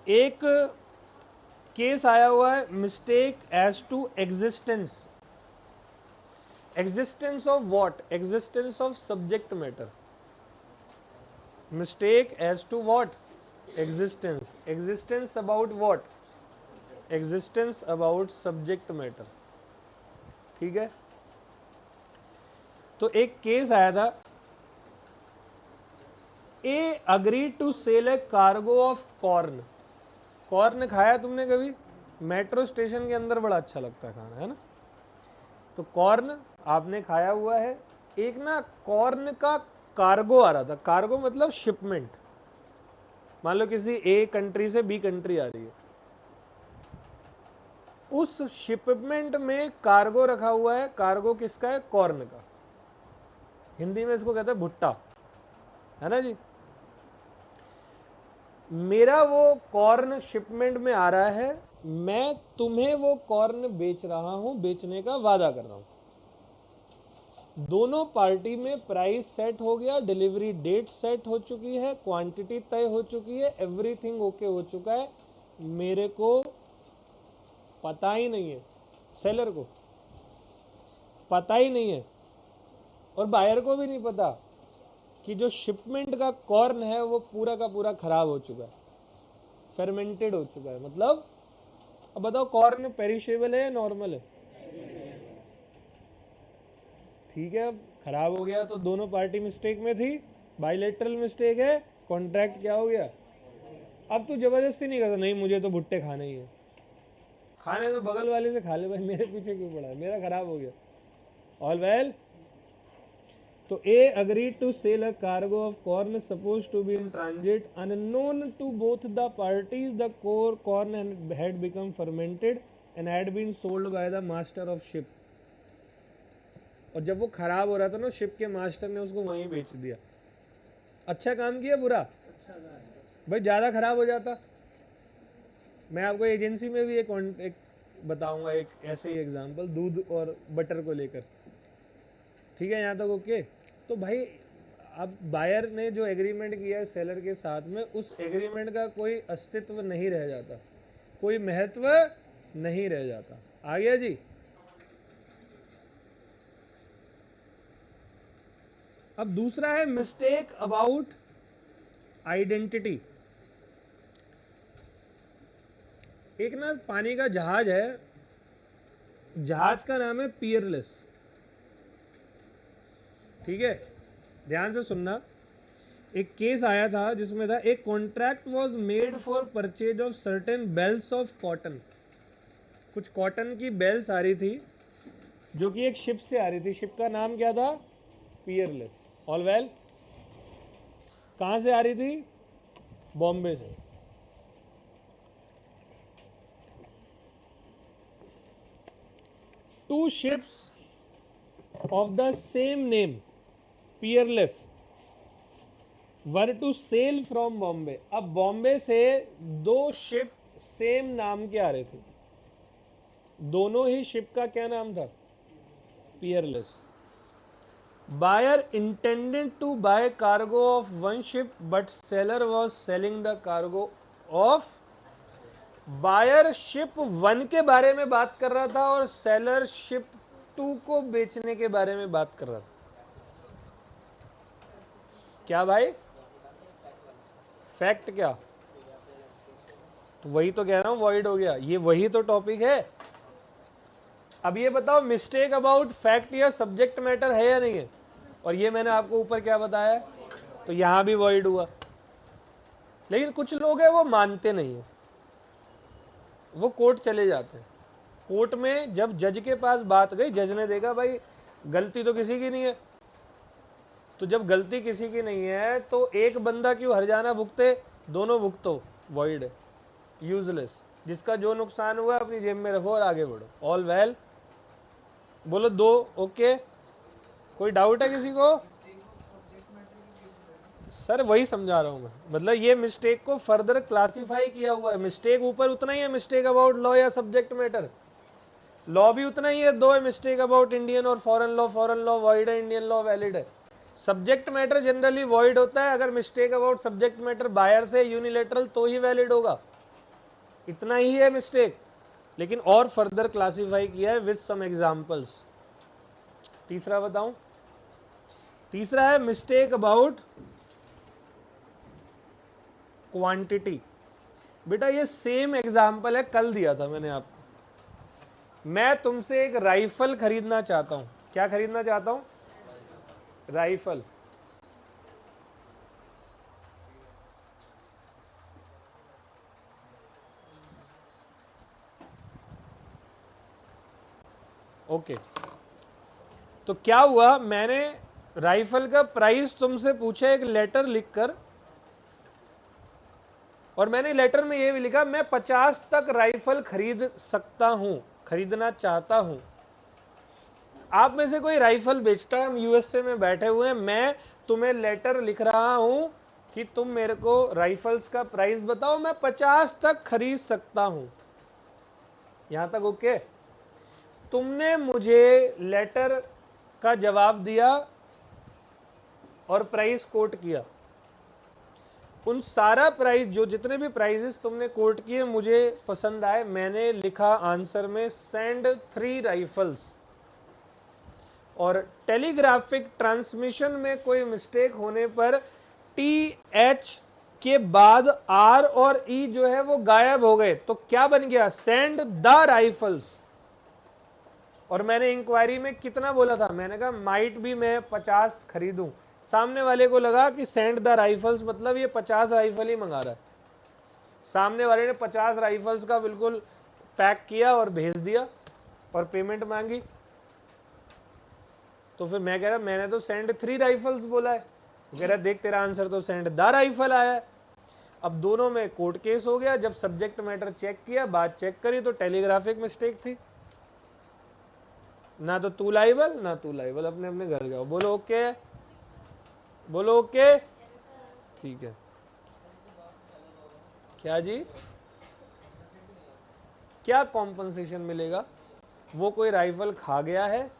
एक केस आया हुआ है, mistake as to existence. Existence of what? Existence of subject matter. Mistake as to what? Existence. Existence about what? Existence about subject matter. ठीक है, तो एक केस आया था, A agree to sell a cargo of corn. Corn खाया तुमने कभी? Metro station के अंदर बड़ा अच्छा लगता है खाना, है ना? तो कॉर्न आपने खाया हुआ है। एक ना कॉर्न का कार्गो आ रहा था। कार्गो मतलब शिपमेंट। मान लो किसी ए कंट्री से बी कंट्री आ रही है, उस शिपमेंट में कार्गो रखा हुआ है। कार्गो किसका है? कॉर्न का। हिंदी में इसको कहते हैं भुट्टा, है ना जी। मेरा वो कॉर्न शिपमेंट में आ रहा है, मैं तुम्हें वो कॉर्न बेच रहा हूं, बेचने का वादा कर रहा हूं। दोनों पार्टी में प्राइस सेट हो गया, डिलीवरी डेट सेट हो चुकी है, क्वांटिटी तय हो चुकी है, एवरीथिंग ओके हो चुका है। मेरे को पता ही नहीं है, सेलर को पता ही नहीं है, और बायर को भी नहीं पता कि जो शिपमेंट का कॉर्न है वो पूरा का पूरा खराब हो चुका है, फेर्मेंटेड हो चुका है। मतलब अब बताओ, कॉर्न पेरिशेबल है या नॉर्मल है? ठीक है, अब खराब हो गया तो दोनों पार्टी मिस्टेक में थी, बाइलेटरल मिस्टेक है, कॉन्ट्रैक्ट क्या हो गया? अब तू जबरदस्ती नहीं करता, नहीं मुझे तो भुट्टे खाने ही है। खाने तो बगल वाले से खा ले भाई, मेरे पीछे क्यों पड़ा है? मेरा खराब हो गया। All well. तो A agree to sell a cargo of corn suppose to be in transit, unknown to both the parties the corn had become fermented and had been sold by the master of ship. और जब वो खराब हो रहा था ना, ship के master ने उसको वहीं बेच दिया। अच्छा काम किया, बुरा? भाई ज़्यादा खराब हो जाता। मैं आपको एजेंसी में भी एक बताऊंगा, एक ऐसे ही एग्जांपल, दूध और बटर को लेकर। ठीक है, यहाँ तक ओके? तो भाई अब बायर ने जो एग्रीमेंट किया है सेलर के साथ में, उस एग्रीमेंट का कोई अस्तित्व नहीं रह जाता, कोई महत्व नहीं रह जाता। आ गया जी? अब दूसरा है मिस्टेक अबाउट आइडेंटिटी। एक ना पानी का जहाज है, जहाज का नाम है पियरलेस। ठीक है, ध्यान से सुनना। एक केस आया था जिसमें था, एक contract was made for purchase of certain bales of cotton. कुछ कॉटन की बेल्स आ रही थी जो कि एक शिप से आ रही थी। शिप का नाम क्या था? पियरलेस। All well. कहाँ से आ रही थी? बॉम्बे से। Two ships of the same name, peerless, were to sail from Bombay. अब बॉम्बे से दो शिप सेम नाम के आ रहे थे, दोनों ही शिप का क्या नाम था? Peerless. Buyer intended to buy cargo of one ship, but seller was selling the cargo of। Buyer ship 1 के बारे में बात कर रहा था और सेलर शिप 2 को बेचने के बारे में बात कर रहा था। क्या भाई? फैक्ट क्या? तो वही तो कह रहा हूं, वॉइड हो गया। ये वही तो टॉपिक है। अब ये बताओ, मिस्टेक अबाउट फैक्ट या सब्जेक्ट मैटर है या नहीं है? और ये मैंने आपको ऊपर क्या बताया, तो यहां भी वॉइड हुआ। लेकिन कुछ लोग हैं वो मानते नहीं है, वो कोर्ट चले जाते हैं। कोर्ट में जब जज के पास बात गई, जज ने देखा भाई गलती तो किसी की नहीं है, तो जब गलती किसी की नहीं है तो एक बंदा क्यों हर्जाना भुगते? दोनों भुगतो, वॉइड है, यूजलेस। जिसका जो नुकसान हुआ अपनी जेब में रखो और आगे बढ़ो। All well. बोलो दो ओके। कोई डाउट है किसी को? सर वही समझा रहा हूं मैं, मतलब ये मिस्टेक को फर्दर क्लासिफाई किया हुआ है। मिस्टेक ऊपर उतना ही है, मिस्टेक अबाउट लॉ या सब्जेक्ट मैटर, लॉ भी उतना ही है, दो है मिस्टेक अबाउट इंडियन और फॉरेन लॉ वॉइड है, इंडियन लॉ वैलिड है। सब्जेक्ट मैटर जनरली वॉइड होता है, अगर mistake about subject matter buyer से यूनिलेटरल तो ही वैलिड होगा, इतना ही है मिस्टेक, लेकिन और फर्दर क्लासिफाई किया है विद सम एग्जांपल्स। तीसरा बताऊं, तीसरा है मिस्टेक अबाउट क्वांटिटी। बेटा ये सेम एग्जांपल है, कल दिया था मैंने आपको। मैं तुमसे एक राइफल खरीदना चाहता हूं, क्या खरीदना चाहता हूं? राइफल। ओके, तो क्या हुआ, मैंने राइफल का प्राइस तुमसे पूछा एक लेटर लिखकर, और मैंने लेटर में ये भी लिखा मैं 50 तक राइफल खरीद सकता हूं, खरीदना चाहता हूं। आप में से कोई राइफल बेचता है, हम यूएसए में बैठे हुए हैं, मैं तुम्हें लेटर लिख रहा हूं कि तुम मेरे को राइफल्स का प्राइस बताओ, मैं 50 तक खरीद सकता हूं। यहां तक ओके? तुमने मुझे लेटर का जवाब दिया और प्राइस कोट किया, उन सारा प्राइस, जो जितने भी प्राइजेस तुमने कोट किए मुझे पसंद आए, मैंने लिखा आंसर में सेंड 3 राइफल्स, और टेलीग्राफिक ट्रांसमिशन में कोई मिस्टेक होने पर TH के बाद R और E जो है वो गायब हो गए, तो क्या बन गया? Send the rifles. और मैंने इंक्वायरी में कितना बोला था? मैंने कहा माइट भी मैं 50 खरीदूं। सामने वाले को लगा कि सेंड द राइफल्स मतलब ये 50 राइफल ही मंगा रहा है। सामने वाले ने 50 राइफल्स का बिल्कुल पैक किया और भेज दिया और पेमेंट मांगी। तो फिर मैं कह रहा मैंने तो सेंड 3 राइफल्स बोला है, तो कह रहा देख तेरा आंसर तो सेंड द राइफल आया है। अब दोनों में कोर्ट केस हो गया। जब सब्जेक्ट मैटर चेक किया, बात चेक करी, तो टेलीग्राफिक मिस्टेक थी। ना तो तू लाइबल ना तू लाइबल, अपने अपने घर जाओ। बोलो ओके, बोलो ओके, ठीक है। क्या जी? क्या कॉम्पनसेशन मिलेगा? वो कोई राइफल खा गया है?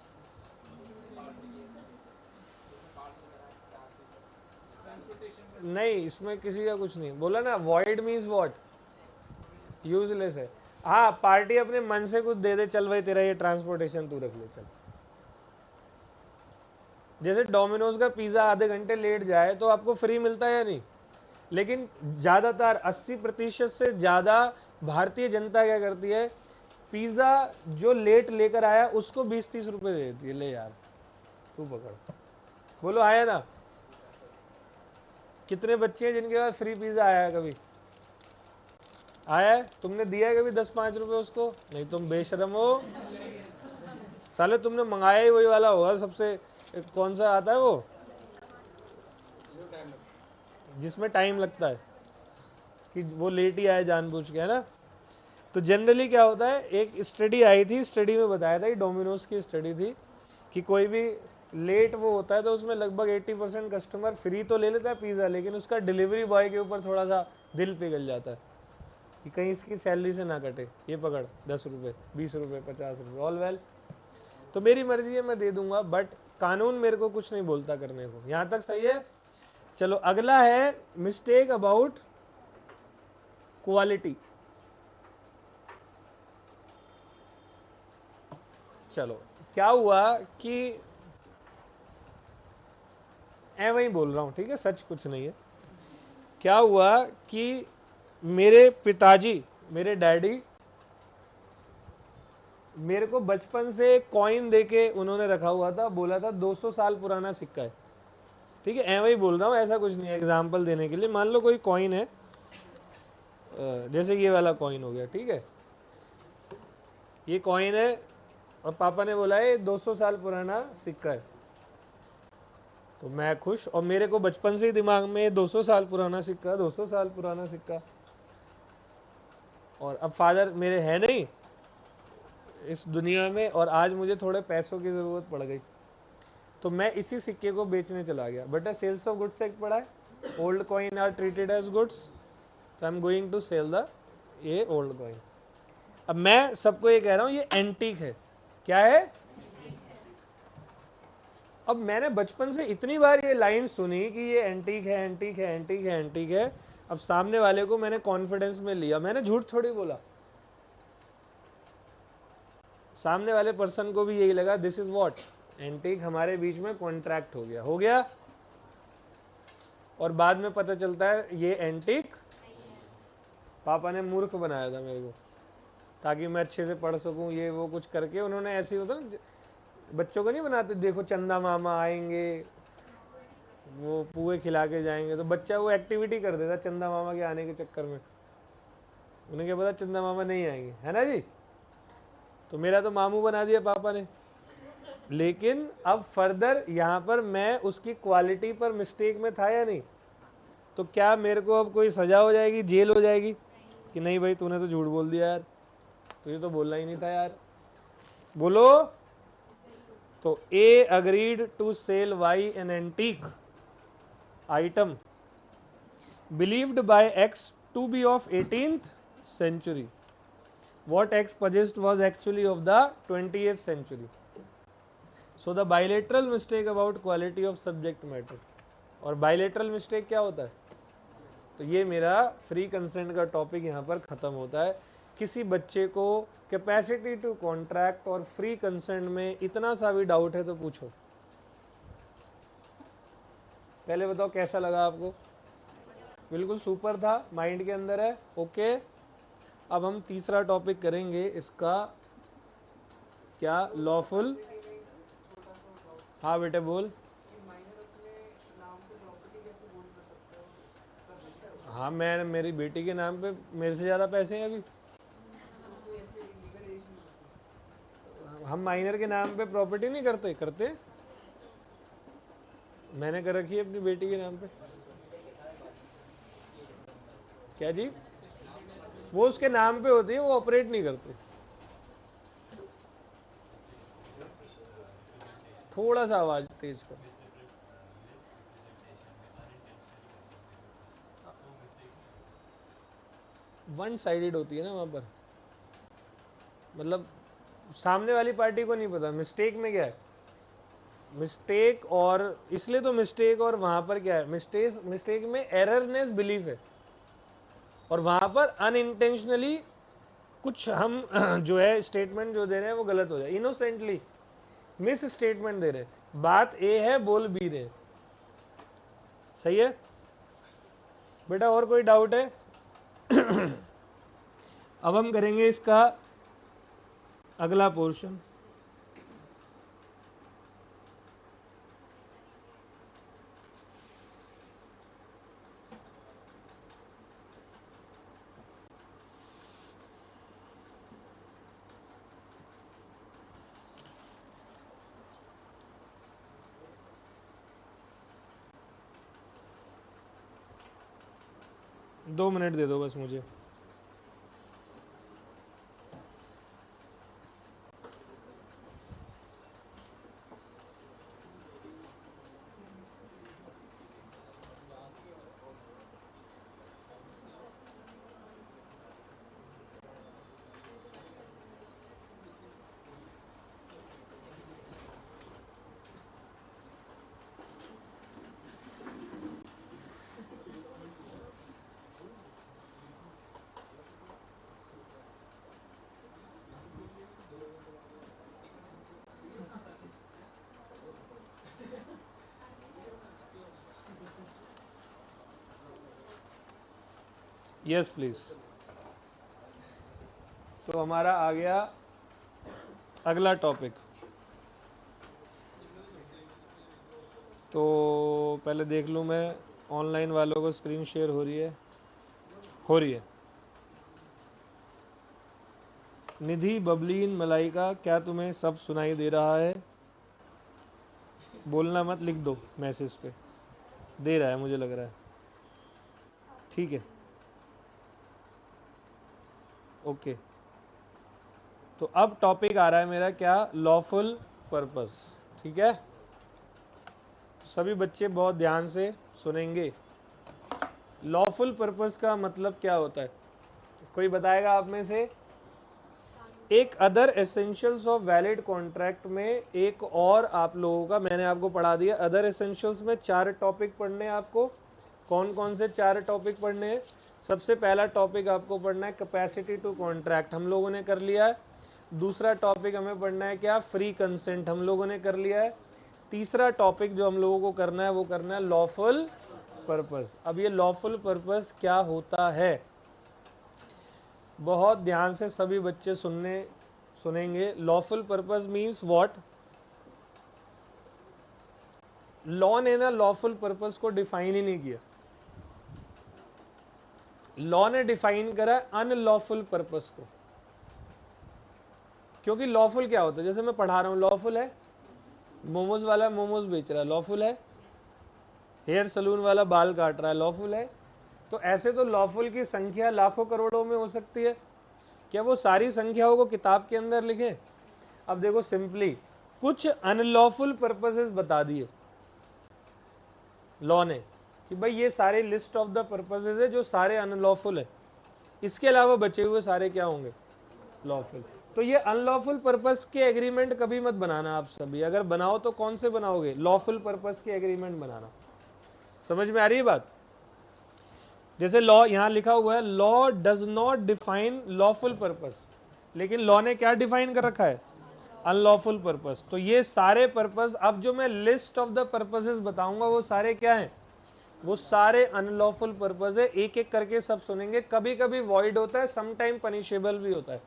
नहीं, इसमें किसी का कुछ नहीं। बोला ना वॉइड मीन्स व्हाट? यूजलेस है। हाँ, पार्टी अपने मन से कुछ दे दे, चल भाई तेरा ये ट्रांसपोर्टेशन तू रख ले, चल। जैसे डोमिनोज का पिज्जा आधे घंटे लेट जाए तो आपको फ्री मिलता है या नहीं? लेकिन ज्यादातर 80% से ज्यादा भारतीय जनता क्या करती है, पिज्जा जो लेट लेकर आया उसको 20-30 रुपए दे देती है, ले यार तू पकड़। बोलो आया ना? कितने बच्चे हैं जिनके पास फ्री पिज्जा आया है? कभी आया है? तुमने दिया है कभी 10-5 रुपए उसको? नहीं, तुम बेशरम हो साले, तुमने मंगाया ही वही वाला होगा सबसे, कौन सा आता है वो जिसमें टाइम लगता है, कि वो लेट ही आए जानबूझ के, है ना? तो जनरली क्या होता है, एक स्टडी आई थी, स्टडी में बताया था, डोमिनोज की स्टडी थी, कि कोई भी लेट वो होता है तो उसमें लगभग 80% कस्टमर फ्री तो ले लेता है पिज़्ज़ा, लेकिन उसका डिलीवरी बॉय के ऊपर थोड़ा सा दिल पिघल जाता है कि कहीं इसकी सैलरी से ना कटे, ये पकड़ 10 रुपये, 20 रुपये, 50 रुपये, ऑल वेल, तो मेरी मर्जी है, मैं दे दूंगा, बट कानून मेरे को कुछ नहीं बोलता करने को। यहाँ तक सही है? चलो अगला है मिस्टेक अबाउट क्वालिटी। चलो क्या हुआ कि वही बोल रहा हूँ, ठीक है, सच कुछ नहीं है। क्या हुआ कि मेरे पिताजी, मेरे डैडी, मेरे को बचपन से कॉइन देके उन्होंने रखा हुआ था, बोला था 200 साल पुराना सिक्का है, ठीक है, वही बोल रहा हूँ, ऐसा कुछ नहीं है, एग्जाम्पल देने के लिए। मान लो कोई कॉइन है, जैसे ये वाला कॉइन हो गया, ठीक है, ये कॉइन है, और पापा ने बोला है 200 साल पुराना सिक्का है, तो मैं खुश, और मेरे को बचपन से ही दिमाग में 200 साल पुराना सिक्का, 200 साल पुराना सिक्का। और अब फादर मेरे है नहीं इस दुनिया में, और आज मुझे थोड़े पैसों की ज़रूरत पड़ गई, तो मैं इसी सिक्के को बेचने चला गया। बेटा सेल्स ऑफ गुड्स एक्ट पढ़ा है? Old coin are treated as goods, तो I am going to sell the ये ओल्ड कॉइन। अब मैं सबको ये कह रहा हूं ये एंटीक है। क्या है? अब मैंने बचपन से इतनी बार ये लाइन सुनी कि ये एंटीक है, एंटीक है, एंटीक है, एंटीक है। अब सामने वाले को मैंने कॉन्फिडेंस में लिया, मैंने झूठ थोड़ी बोला। सामने वाले पर्सन को भी यही लगा दिस इज व्हाट एंटीक, हमारे बीच में कॉन्ट्रैक्ट हो गया, हो गया। और बाद में पता चलता है ये एंटीक पापा ने मूर्ख बनाया था मेरे को, ताकि मैं अच्छे से पढ़ सकूं, ये वो कुछ करके उन्होंने ऐसे ही होता ना, बच्चों को नहीं बनाते, देखो चंदा मामा आएंगे वो पुए खिला के जाएंगे, तो बच्चा वो एक्टिविटी कर देता चंदा मामा के आने के चक्कर में। उन्हें क्या पता चंदा मामा नहीं आएंगे, है ना जी। तो मेरा तो मामू बना दिया पापा ने। लेकिन अब फर्दर यहाँ पर मैं उसकी क्वालिटी पर मिस्टेक में था या नहीं? तो क्या मेरे को अब कोई सजा हो जाएगी, जेल हो जाएगी कि नहीं भाई तूने तो झूठ बोल दिया यार, तुझे तो बोलना ही नहीं था यार, बोलो। तो A agreed to sell Y an antique item believed by X to be of 18th century. What X possessed was actually of the 20th century. So the bilateral mistake about quality of subject matter. और bilateral mistake क्या होता है? तो ये मेरा free consent का topic यहाँ पर खत्म होता है। किसी बच्चे को कैपेसिटी टू कॉन्ट्रैक्ट और फ्री कंसेंट में इतना सा भी डाउट है तो पूछो। पहले बताओ कैसा लगा आपको? बिल्कुल सुपर था, माइंड के अंदर है, ओके। अब हम तीसरा टॉपिक करेंगे इसका, क्या लॉफुल। हाँ बेटे बोल। हाँ मैं मेरी बेटी के नाम पे मेरे से ज़्यादा पैसे हैं अभी। हम माइनर के नाम पे प्रॉपर्टी नहीं करते, करते मैंने कर रखी है अपनी बेटी के नाम पे। क्या जी? वो उसके नाम पे होती है, वो ऑपरेट नहीं करते। थोड़ा सा आवाज तेज कर। वन साइडेड होती है ना वहां पर, मतलब सामने वाली पार्टी को नहीं पता मिस्टेक में क्या है। मिस्टेक, और इसलिए तो मिस्टेक, और वहां पर क्या है मिस्टेक में एररनेस बिलीफ है, और वहां पर अनइंटेंशनली कुछ हम जो है स्टेटमेंट जो दे रहे हैं वो गलत हो जाए, इनोसेंटली मिस स्टेटमेंट दे रहे हैं। बात ए है बोल बी रहे, सही है बेटा? और कोई डाउट है? अब हम करेंगे इसका अगला पोर्शन। दो मिनट दे दो बस मुझे। Yes please. तो हमारा आ गया अगला टॉपिक। तो पहले देख लूँ मैं ऑनलाइन वालों को स्क्रीन शेयर हो रही है, हो रही है। निधि, बबलीन, मलाइका, क्या तुम्हें सब सुनाई दे रहा है? बोलना मत, लिख दो मैसेज पे। दे रहा है मुझे लग रहा है, ठीक है ओके। तो अब टॉपिक आ रहा है मेरा क्या, लॉफुल पर्पस, ठीक है। सभी बच्चे बहुत ध्यान से सुनेंगे। लॉफुल पर्पस का मतलब क्या होता है, कोई बताएगा आप में से? एक other essentials of valid contract में एक और आप लोगों का मैंने आपको पढ़ा दिया। अदर एसेंशियल्स में 4 टॉपिक पढ़ने हैं आपको। कौन कौन से 4 टॉपिक पढ़ने हैं? सबसे पहला टॉपिक आपको पढ़ना है कैपेसिटी टू कॉन्ट्रैक्ट, हम लोगों ने कर लिया है। दूसरा टॉपिक हमें पढ़ना है क्या? फ्री कंसेंट, हम लोगों ने कर लिया है। तीसरा टॉपिक जो हम लोगों को करना है वो करना है लॉफुल पर्पस। अब ये लॉफुल पर्पस क्या होता है, बहुत ध्यान से सभी बच्चे सुनेंगे। Lawful purpose means what? Law ने ना लॉफुल पर्पस को डिफाइन ही नहीं किया, लॉ ने डिफाइन करा अनलॉफुल पर्पस को। क्योंकि लॉफुल क्या होता है, जैसे मैं पढ़ा रहा हूं, लॉफुल है मोमोज वाला मोमोज बेच रहा है, लॉफुल है हेयर सलून वाला बाल काट रहा है, लॉफुल है। तो ऐसे तो लॉफुल की संख्या लाखों करोड़ों में हो सकती है, क्या वो सारी संख्याओं को किताब के अंदर लिखे? अब देखो सिंपली कुछ अनलॉफुल पर्पसेस बता दिए लॉ ने कि भाई ये सारे लिस्ट ऑफ द पर्पसेस है जो सारे अनलॉफुल है, इसके अलावा बचे हुए सारे क्या होंगे? लॉफुल। तो ये अनलॉफुल पर्पस के एग्रीमेंट कभी मत बनाना आप सभी, अगर बनाओ तो कौन से बनाओगे? लॉफुल पर्पस के एग्रीमेंट बनाना। समझ में आ रही है बात? जैसे लॉ यहां लिखा हुआ है, law does not define lawful purpose, लेकिन लॉ ने क्या डिफाइन कर रखा है? Unlawful purpose. तो ये सारे पर्पस, अब जो मैं लिस्ट ऑफ द पर्पसेस बताऊंगा वो सारे क्या हैं? वो सारे अनलॉफुल पर्पस है। एक एक करके सब सुनेंगे। कभी कभी वॉइड होता है, सम टाइम पनिशेबल भी होता है,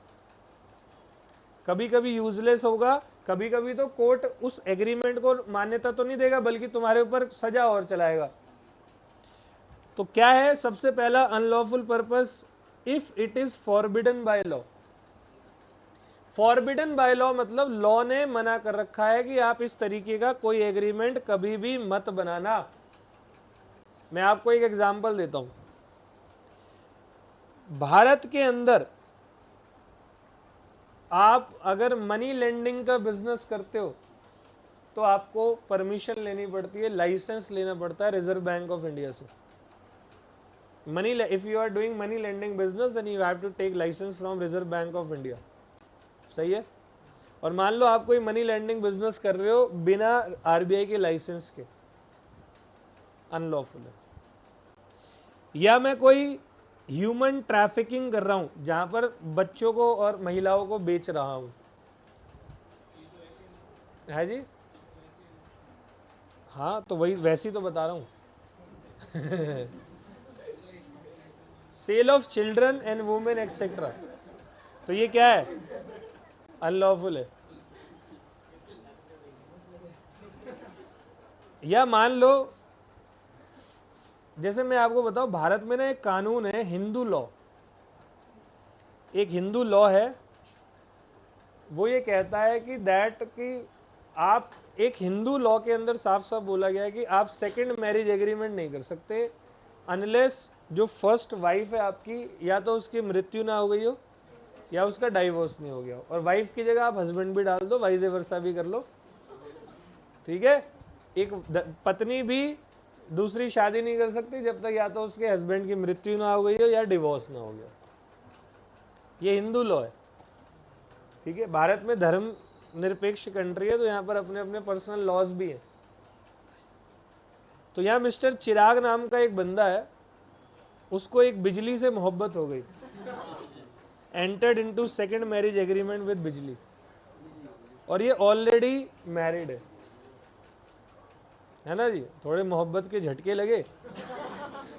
कभी कभी यूजलेस होगा, कभी कभी तो कोर्ट उस एग्रीमेंट को मान्यता तो नहीं देगा बल्कि तुम्हारे ऊपर सजा और चलाएगा। तो क्या है सबसे पहला unlawful purpose? If it is forbidden by law. Forbidden by law मतलब लॉ ने मना कर रखा है कि आप इस तरीके का कोई एग्रीमेंट कभी भी मत बनाना। मैं आपको एक एग्जांपल देता हूं। भारत के अंदर आप अगर मनी लेंडिंग का बिजनेस करते हो तो आपको परमिशन लेनी पड़ती है, लाइसेंस लेना पड़ता है रिजर्व बैंक ऑफ इंडिया से। Money, if you are doing money lending business then you have to take licence from Reserve Bank of India. सही है? और मान लो आप कोई मनी लेंडिंग बिजनेस कर रहे हो बिना आरबीआई के लाइसेंस के, अनलॉफुल है। या मैं कोई ह्यूमन ट्रैफिकिंग कर रहा हूं जहां पर बच्चों को और महिलाओं को बेच रहा हूं, है जी? हाँ तो वही वैसे ही तो बता रहा हूं। Sale of children and women etcetera, तो ये क्या है? अनलॉफुल है। या मान लो, जैसे मैं आपको बताऊं, भारत में ना एक कानून है हिंदू लॉ, एक हिंदू लॉ है, वो ये कहता है कि आप एक हिंदू लॉ के अंदर साफ साफ बोला गया है कि आप सेकंड मैरिज एग्रीमेंट नहीं कर सकते अनलेस जो फर्स्ट वाइफ है आपकी या तो उसकी मृत्यु ना हो गई हो या उसका डाइवोर्स नहीं हो गया हो, और वाइफ की जगह आप हस्बैंड भी डाल दो, वाइस वर्सा भी कर लो, ठीक है? एक पत्नी भी दूसरी शादी नहीं कर सकती जब तक या तो उसके हस्बैंड की मृत्यु ना हो गई हो या डिवोर्स ना हो गया। ये हिंदू लॉ है, ठीक है? भारत में धर्म निरपेक्ष कंट्री है तो यहाँ पर अपने अपने पर्सनल लॉज भी हैं। तो यहाँ मिस्टर चिराग नाम का एक बंदा है, उसको एक बिजली से मोहब्बत हो गई, entered into second marriage agreement with बिजली, और ये ऑलरेडी मैरिड है ना जी? थोड़े मोहब्बत के झटके लगे,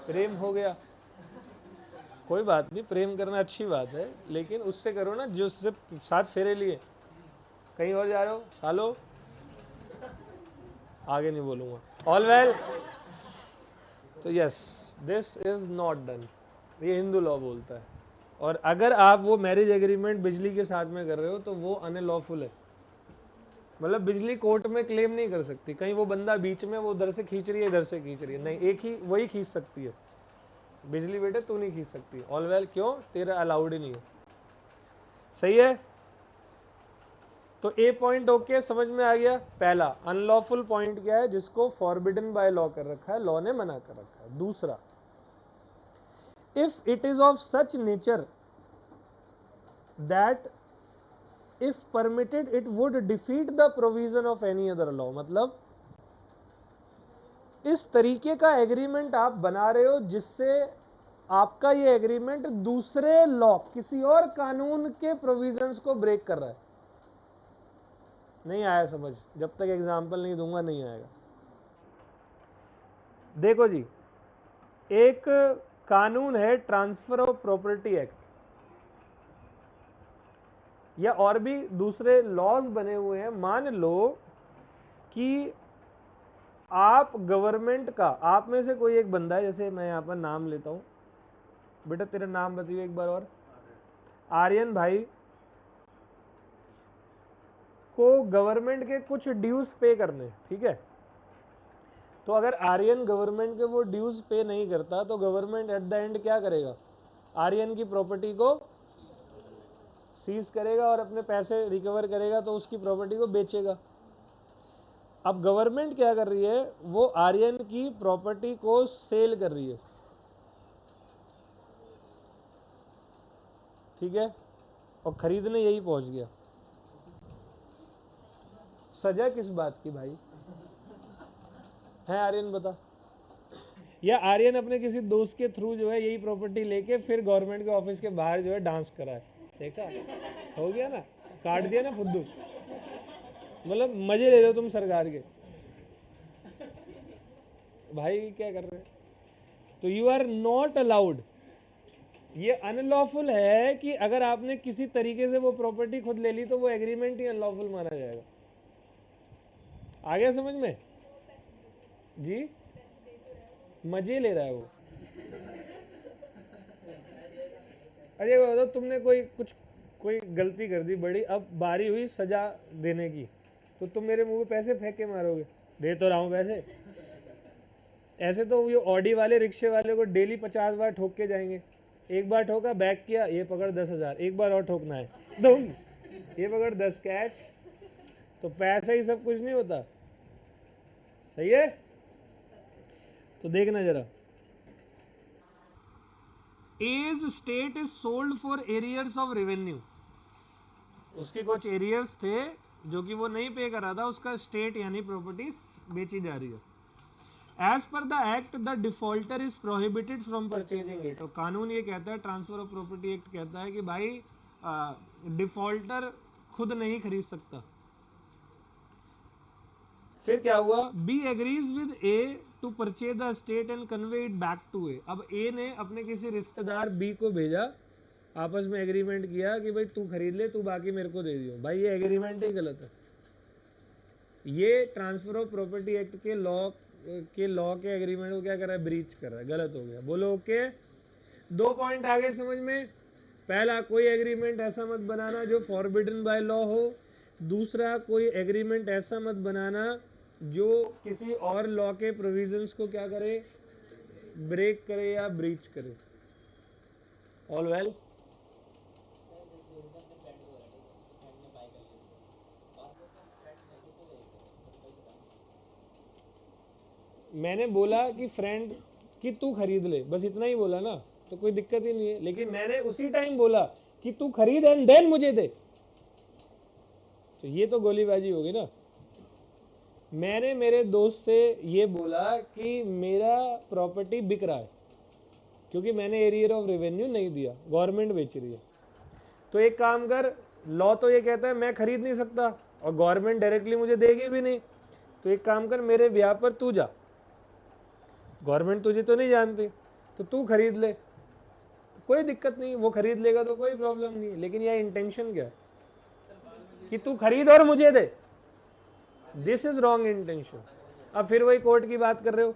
प्रेम हो गया, कोई बात नहीं, प्रेम करना अच्छी बात है, लेकिन उससे करो ना जो उससे 7 फेरे लिए। कहीं और जा रहे हो सालो? आगे नहीं बोलूंगा। ऑल वेल, तो yes, this is not done, ये हिंदू लॉ बोलता है। और अगर आप वो मैरिज एग्रीमेंट बिजली के साथ में कर रहे हो तो वो अनलॉफुल है, मतलब बिजली कोर्ट में क्लेम नहीं कर सकती, कहीं वो बंदा बीच में वो उधर से खींच रही है इधर से खींच रही है, नहीं, एक ही वही खींच सकती है। बिजली बेटे तू नहीं खींच सकती। ऑल वेल, क्यों? तेरा अलाउड ही नहीं है। सही है? तो ए पॉइंट ओके, समझ में आ गया? पहला अनलॉफुल पॉइंट क्या है? जिसको फॉरबिडन बाय लॉ कर रखा है, लॉ ने मना कर रखा है। दूसरा, if it is of such nature that if permitted it would defeat the provision of any other law, मतलब इस तरीके का एग्रीमेंट आप बना रहे हो जिससे आपका ये एग्रीमेंट दूसरे लॉ, किसी और कानून के प्रोविजंस को ब्रेक कर रहा है। नहीं आया समझ? जब तक एग्जाम्पल नहीं दूंगा नहीं आएगा। देखो जी, एक कानून है ट्रांसफर ऑफ प्रॉपर्टी एक्ट, या और भी दूसरे लॉज बने हुए हैं। मान लो कि आप गवर्नमेंट का, आप में से कोई एक बंदा है, जैसे मैं यहाँ पर नाम लेता हूँ, बेटा तेरा नाम बताइए एक बार और। आर्यन भाई को गवर्नमेंट के कुछ ड्यूज पे करने, ठीक है। तो अगर आर्यन गवर्नमेंट के वो ड्यूज पे नहीं करता तो गवर्नमेंट एट द एंड क्या करेगा? आर्यन की प्रॉपर्टी को सीज करेगा और अपने पैसे रिकवर करेगा, तो उसकी प्रॉपर्टी को बेचेगा। अब गवर्नमेंट क्या कर रही है? वो आर्यन की प्रॉपर्टी को सेल कर रही है, ठीक है, और खरीदने यही पहुंच गया। सजा किस बात की भाई है? आर्यन बता। या आर्यन अपने किसी दोस्त के थ्रू जो है यही प्रॉपर्टी लेके फिर गवर्नमेंट के ऑफिस के बाहर जो है डांस करा है, देखा? हो गया ना, काट दिया ना फुद्दू। मतलब मजे ले रहे हो तुम सरकार के भाई, क्या कर रहे हैं? तो यू आर नॉट अलाउड, ये अनलॉफुल है कि अगर आपने किसी तरीके से वो प्रॉपर्टी खुद ले ली तो वो एग्रीमेंट ही अनलॉफुल माना जाएगा। आ गया समझ में जी? मजे ले रहा है वो। अरे बताओ, तुमने कोई गलती कर दी बड़ी, अब बारी हुई सजा देने की, तो तुम मेरे मुंह पे पैसे फेंक के मारोगे? दे तो रहा हूं पैसे। ऐसे तो ये ऑडी वाले रिक्शे वाले को डेली 50 बार ठोक के जाएंगे। एक बार ठोका, बैक किया, ये पकड़ 10,000, एक बार और ठोकना है तुम, ये पकड़ 10 कैच। तो पैसा ही सब कुछ नहीं होता, सही है? तो देखना जरा, A's estate is sold for arrears of revenue. उसके कुछ एरियर्स थे जो कि वो नहीं पे कर रहा था, उसका स्टेट यानी प्रॉपर्टी बेची जा रही है। As per the act the defaulter is prohibited from purchasing it. और कानून ये कहता है, ट्रांसफर ऑफ प्रॉपर्टी एक्ट कहता है कि भाई डिफॉल्टर खुद नहीं खरीद सकता। फिर क्या हुआ? B agrees with A to purchase the estate and convey it back to A. अब ए ने अपने किसी रिश्तेदार बी को भेजा, आपस में एग्रीमेंट किया कि भाई तू खरीद ले, तू बाकी मेरे को दे दियो। भाई ये एग्रीमेंट ही गलत है। ये ट्रांसफर ऑफ प्रॉपर्टी एक्ट के लॉ के एग्रीमेंट को क्या कर रहा है? ब्रीच कर रहा है, गलत हो गया। बोलो ओके? 2 पॉइंट आगे समझ में। पहला, कोई एग्रीमेंट ऐसा मत बनाना जो फॉरबिडन बाय लॉ हो। दूसरा, कोई एग्रीमेंट ऐसा मत बनाना जो किसी और लॉ के प्रोविजंस को क्या करे? ब्रेक करे या ब्रीच करे। All well? मैंने बोला कि फ्रेंड कि तू खरीद ले, बस इतना ही बोला ना, तो कोई दिक्कत ही नहीं है। लेकिन मैंने उसी टाइम बोला कि तू खरीद एंड देन मुझे दे, तो ये तो गोलीबाजी होगी ना। मैंने मेरे दोस्त से ये बोला कि मेरा प्रॉपर्टी बिक रहा है क्योंकि मैंने एरियर ऑफ रेवेन्यू नहीं दिया, गवर्नमेंट बेच रही है। तो एक काम कर, लॉ तो ये कहता है मैं खरीद नहीं सकता और गवर्नमेंट डायरेक्टली मुझे देगी भी नहीं। तो एक काम कर, मेरे ब्याह पर तू जा, गवर्नमेंट तुझे तो नहीं जानती, तो तू खरीद ले, तो कोई दिक्कत नहीं, वो खरीद लेगा तो कोई प्रॉब्लम नहीं। लेकिन यह इंटेंशन क्या है कि तू खरीद और मुझे दे? This is wrong intention. अब फिर वही कोर्ट की बात कर रहे हो।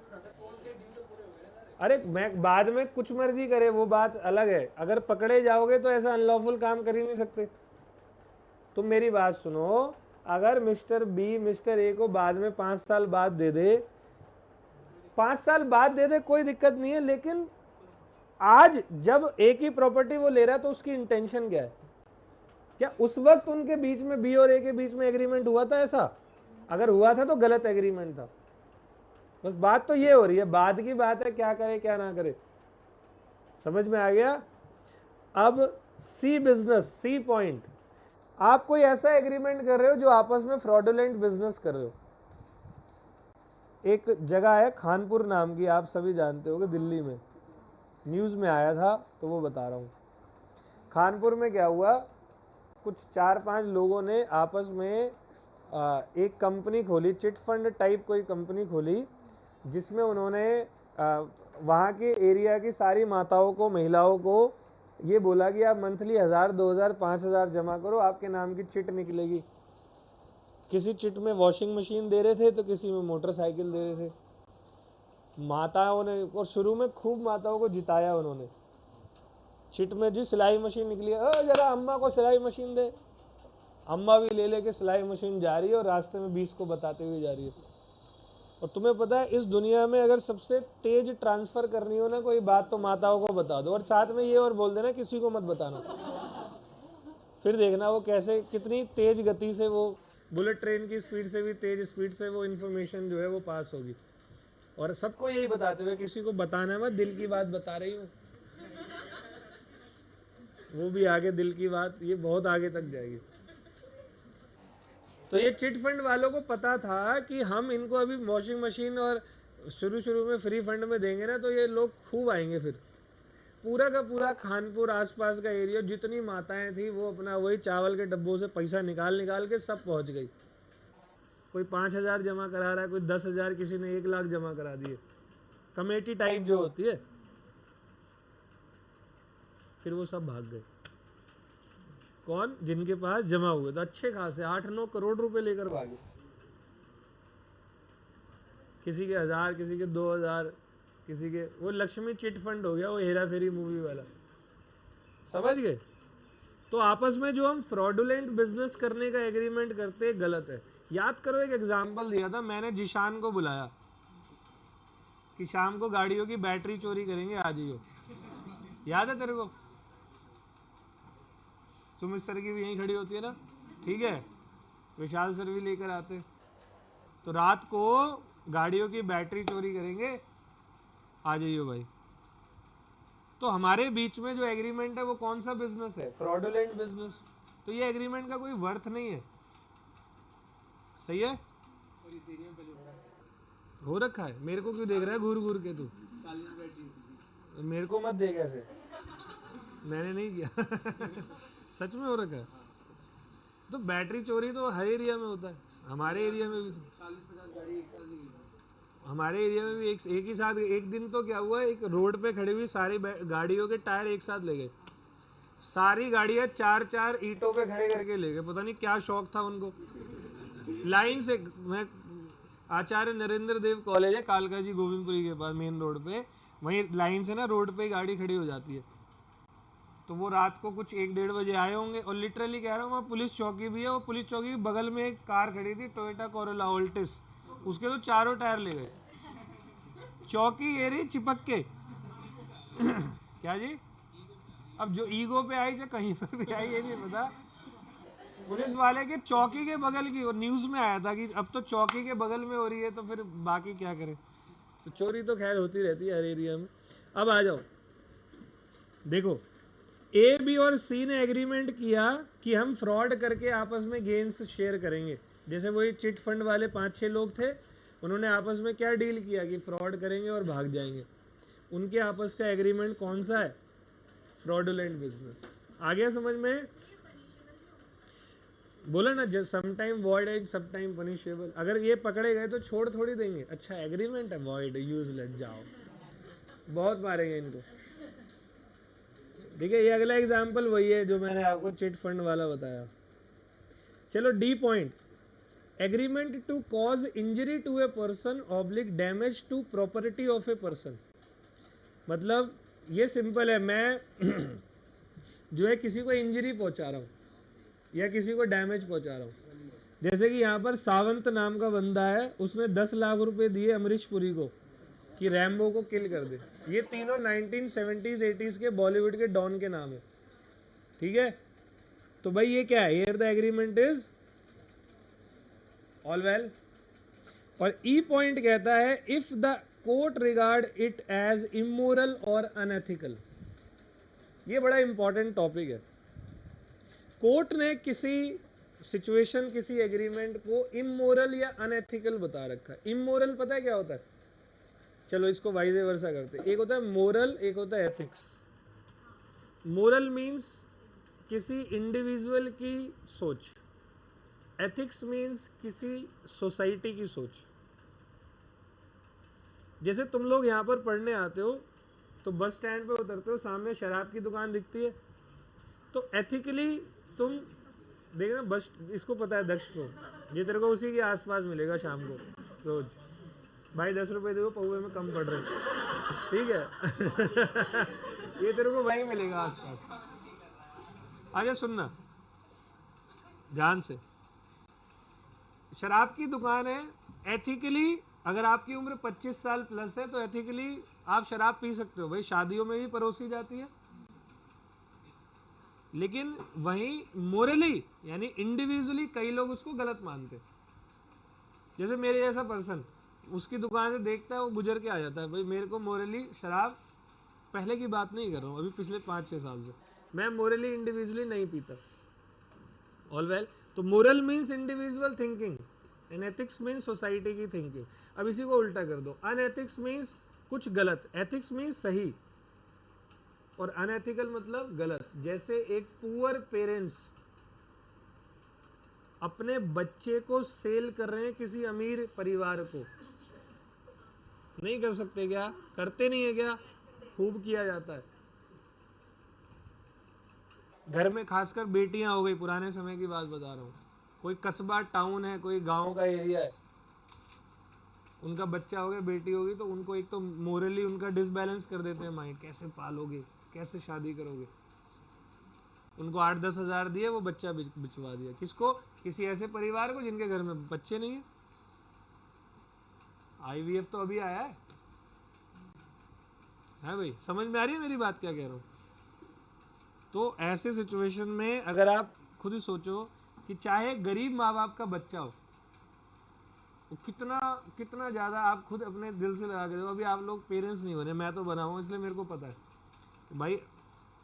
अरे मैं बाद में कुछ मर्जी करे, वो बात अलग है। अगर पकड़े जाओगे तो ऐसा अनलॉफुल काम कर ही नहीं सकते। तुम मेरी बात सुनो, अगर मिस्टर बी मिस्टर ए को बाद में 5 साल बाद दे दे, 5 साल बाद दे दे, कोई दिक्कत नहीं है। लेकिन आज जब एक ही प्रॉपर्टी वो ले रहा है तो उसकी इंटेंशन क्या है? क्या उस वक्त उनके बीच में, बी और ए के बीच में एग्रीमेंट हुआ था ऐसा? अगर हुआ था तो गलत एग्रीमेंट था। बस बात तो ये हो रही है, बाद की बात है क्या करे क्या ना करे। समझ में आ गया? अब सी बिजनेस, सी पॉइंट, आप कोई ऐसा एग्रीमेंट कर रहे हो जो आपस में फ्रॉडुलेंट बिजनेस कर रहे हो। एक जगह है खानपुर नाम की, आप सभी जानते होगे, दिल्ली में, न्यूज़ में आया था तो वो बता रहा हूँ। खानपुर में क्या हुआ, कुछ 4-5 लोगों ने आपस में एक कंपनी खोली, चिट फंड टाइप कोई कंपनी खोली, जिसमें उन्होंने वहाँ के एरिया की सारी माताओं को, महिलाओं को ये बोला कि आप मंथली 1000, 2000, 5000 जमा करो, आपके नाम की चिट निकलेगी। किसी चिट में वॉशिंग मशीन दे रहे थे तो किसी में मोटरसाइकिल दे रहे थे। माताओं ने, और शुरू में खूब माताओं को जिताया उन्होंने। चिट में जी सिलाई मशीन निकली है, जरा अम्मा को सिलाई मशीन दे। अम्मा भी ले लेके सिलाई मशीन जा रही है और रास्ते में 20 को बताते हुए जा रही है। और तुम्हें पता है इस दुनिया में अगर सबसे तेज ट्रांसफर करनी हो ना कोई बात, तो माताओं को बता दो, और साथ में ये और बोल देना किसी को मत बताना। फिर देखना वो कैसे, कितनी तेज गति से, वो बुलेट ट्रेन की स्पीड से भी तेज स्पीड से वो इन्फॉर्मेशन जो है वो पास होगी। और सबको यही बताते हुए, किसी को बताना मत, दिल की बात बता रही हूँ। वो भी आगे दिल की बात, ये बहुत आगे तक जाएगी। तो ये चिट फंड वालों को पता था कि हम इनको अभी वॉशिंग मशीन और शुरू में फ्री फंड में देंगे ना, तो ये लोग खूब आएंगे। फिर पूरा का पूरा खानपुर आसपास का एरिया, जितनी माताएं थी, वो अपना वही चावल के डब्बों से पैसा निकाल निकाल के सब पहुंच गई। कोई 5000 जमा करा रहा है, कोई 10,000, किसी ने 1 लाख जमा करा दिए, कमेटी टाइप जो होती है। फिर वो सब भाग गए। कौन? जिनके पास जमा हुए तो अच्छे खासे 8-9 करोड़ रुपए लेकर भागे। किसी के 1000, किसी के 2000, किसी के, वो लक्ष्मी चिट फंड हो गया, वो हेरा फेरी मूवी वाला, समझ गए? तो आपस में जो हम फ्रॉडुलेंट बिजनेस करने का एग्रीमेंट करते हैं, गलत है। याद करो, एक एग्जाम्पल दिया था मैंने, जिशान को बुलाया कि शाम को गाड़ियों की बैटरी चोरी करेंगे, आ जाइयो। याद है तेरे को? सुमित सर की भी यहीं खड़ी होती है ना, ठीक है, विशाल सर भी लेकर आते। तो रात को गाड़ियों की बैटरी चोरी करेंगे, आ जाइयो भाई। तो हमारे बीच में जो एग्रीमेंट है वो कौन सा बिजनेस है? Fraudulent business. तो ये एग्रीमेंट का कोई वर्थ नहीं है। सही है? हो रखा है? मेरे को क्यों देख रहा है घूर घूर के तू? 40 बैटरी मेरे को मत देख ऐसे, मैंने नहीं किया। सच में हो रखा है? तो बैटरी चोरी तो हर एरिया में होता है, हमारे एरिया में भी 40-50 गाड़ी एक साथ ही, हमारे एरिया में भी एक ही साथ। एक दिन तो क्या हुआ, एक रोड पे खड़ी हुई सारी गाड़ियों के टायर एक साथ ले गए। सारी गाड़ियां 4-4 ईंटों पे खड़े करके ले गए, पता नहीं क्या शौक था उनको। लाइन से, मैं, आचार्य नरेंद्र देव कॉलेज है कालका जी गोविंदपुरी के पास, मेन रोड पे, वहीं लाइन से ना रोड पे गाड़ी खड़ी हो जाती है। तो वो रात को कुछ 1-1:30 बजे आए होंगे, और लिटरली कह रहा हूँ, वहाँ पुलिस चौकी भी है, और पुलिस चौकी के बगल में एक कार खड़ी थी, टोयोटा कोरोला ओल्टिस, उसके तो चारों टायर ले गए। चौकी ये रही चिपक के। क्या जी? अब जो ईगो पे आई, चाहे कहीं पर भी आई, ये नहीं पता। पुलिस वाले के चौकी के बगल की, और न्यूज़ में आया था कि अब तो चौकी के बगल में हो रही है, तो फिर बाकी क्या करें। तो चोरी तो खैर होती रहती है हर एरिया में। अब आ जाओ, देखो, ए, बी और सी ने एग्रीमेंट किया कि हम फ्रॉड करके आपस में गेन्स शेयर करेंगे। जैसे वही चिट फंड वाले 5-6 लोग थे, उन्होंने आपस में क्या डील किया कि फ्रॉड करेंगे और भाग जाएंगे। उनके आपस का एग्रीमेंट कौन सा है? Fraudulent business. आ गया समझ में? बोला ना, just sometime void as sometime punishable. अगर ये पकड़े गए तो छोड़ थोड़ी देंगे। अच्छा एग्रीमेंट है, वॉइड, यूजलेस, जाओ, बहुत मारेंगे इनको। ठीक है, ये अगला एग्जाम्पल वही है जो मैंने आपको चिट फंड वाला बताया। चलो D point, agreement to cause injury to a person oblique damage to property of a person. मतलब ये सिंपल है, मैं जो है किसी को इंजरी पहुंचा रहा हूँ या किसी को डैमेज पहुंचा रहा हूँ। जैसे कि यहाँ पर सावंत नाम का बंदा है, उसने 10 लाख रुपए दिए अमरीश पुरी को कि रैम्बो को किल कर दे। ये तीनों 1970s 80s के बॉलीवुड के डॉन के नाम है, ठीक है। तो भाई ये क्या है? Here the agreement is all well. और ई पॉइंट कहता है if the court regard it as immoral और अनएथिकल। ये बड़ा इंपॉर्टेंट टॉपिक है। कोर्ट ने किसी सिचुएशन, किसी एग्रीमेंट को इमोरल या अनएथिकल बता रखा है। इमोरल पता है क्या होता है? चलो इसको वाइज वर्सा करते हैं। एक होता है मोरल, एक होता है एथिक्स। मोरल मीन्स किसी इंडिविजुअल की सोच, एथिक्स मीन्स किसी सोसाइटी की सोच। जैसे तुम लोग यहाँ पर पढ़ने आते हो तो बस स्टैंड पे उतरते हो, सामने शराब की दुकान दिखती है, तो एथिकली तुम देखना, बस इसको पता है दक्ष को, ये तेरे को उसी के आसपास मिलेगा शाम को रोज। भाई 10 रुपए दो, पौवे में कम पड़ रहे, ठीक है। ये तेरे को वहीं मिलेगा आसपास। आगे सुनना ध्यान से, शराब की दुकान है, एथिकली अगर आपकी उम्र 25 साल प्लस है तो एथिकली आप शराब पी सकते हो, भाई शादियों में भी परोसी जाती है। लेकिन वहीं मोरली यानी इंडिविजुअली कई लोग उसको गलत मानते। जैसे मेरे जैसा पर्सन उसकी दुकान से देखता है, वो गुजर के आ जाता है। भाई मेरे को मोरली शराब, पहले की बात नहीं कर रहा हूँ, अभी पिछले 5-6 साल से मैं मोरली इंडिविजुअली नहीं पीता। ऑल वेल, तो moral means individual thinking and ethics means society की थिंकिंग। अब इसी को उल्टा कर दो, अनएथिक्स मीन्स कुछ गलत, एथिक्स मीन्स सही, और अनएथिकल मतलब गलत। जैसे एक पुअर पेरेंट्स अपने बच्चे को सेल कर रहे हैं किसी अमीर परिवार को, नहीं कर सकते क्या? करते नहीं है क्या? खूब किया जाता है। घर में खासकर बेटियां हो गई, पुराने समय की बात बता रहा हूँ, कोई कस्बा टाउन है, कोई गांव का एरिया है, उनका बच्चा हो गया, बेटी होगी, तो उनको एक तो मोरली उनका डिसबैलेंस कर देते हैं माइंड, कैसे पालोगे, कैसे शादी करोगे। उनको 8-10 हज़ार दिए, वो बच्चा बिचवा दिया। किसको? किसी ऐसे परिवार को जिनके घर में बच्चे नहीं है। IVF तो अभी आया है भाई, समझ में आ रही है मेरी बात क्या कह रहा हूँ? तो ऐसे सिचुएशन में अगर आप खुद ही सोचो कि चाहे गरीब माँ बाप का बच्चा हो, वो कितना कितना ज़्यादा, आप खुद अपने दिल से लगा के देखो। अभी आप लोग पेरेंट्स नहीं बने, मैं तो बना हूँ, इसलिए मेरे को पता है कि भाई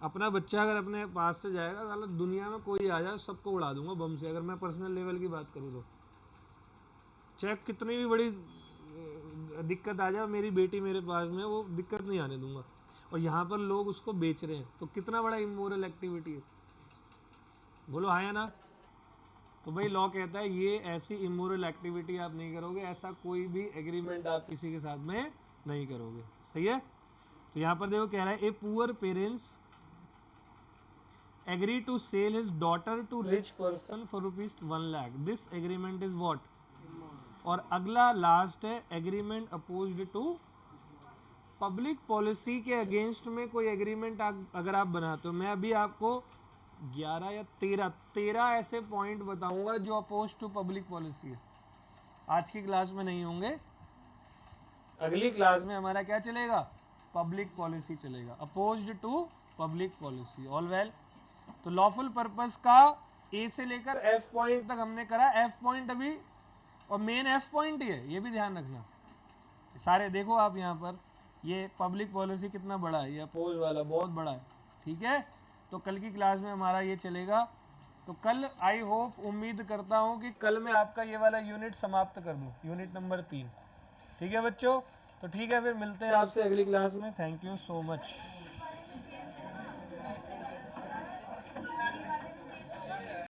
अपना बच्चा अगर अपने पास से जाएगा, साला दुनिया में कोई आ जाए सबको उड़ा दूंगा बम से। अगर मैं पर्सनल लेवल की बात करूँ तो चाहे कितनी भी बड़ी दिक्कत आ जाए, मेरी बेटी मेरे पास में, वो दिक्कत नहीं आने दूंगा। और यहाँ पर लोग उसको बेच रहे हैं, तो कितना बड़ा इमोरल एक्टिविटी है, बोलो हाँ या ना? तो भाई लॉ कहता है ये ऐसी इमोरल एक्टिविटी आप नहीं करोगे, ऐसा कोई भी एग्रीमेंट आप किसी के साथ में नहीं करोगे। सही है? तो यहाँ पर देखो कह रहा है, a poor parents agree to sell his daughter to rich person for ₹1 lakh, this agreement is what. और अगला लास्ट है, agreement opposed to public policy के अगेंस्ट में कोई एग्रीमेंट अगर आप बनाते हो। मैं अभी आपको 11 या 13 ऐसे पॉइंट बताऊंगा जो अपोज टू पब्लिक पॉलिसी है। आज की क्लास में नहीं होंगे, अगली क्लास में हमारा क्या चलेगा? पब्लिक पॉलिसी चलेगा, opposed to public policy. All well, तो लॉफुल पर्पस का ए से लेकर F पॉइंट तक हमने करा। F पॉइंट अभी, और मेन F पॉइंट ही है, ये भी ध्यान रखना। सारे देखो आप यहाँ पर, ये पब्लिक पॉलिसी कितना बड़ा है, ये अपोज वाला बहुत बड़ा है, ठीक है। तो कल की क्लास में हमारा ये चलेगा। तो कल आई होप, उम्मीद करता हूँ कि कल मैं आपका ये वाला यूनिट समाप्त कर दूँ, यूनिट नंबर 3। ठीक है बच्चों? तो ठीक है, फिर मिलते हैं आपसे अगली क्लास में। Thank you so much.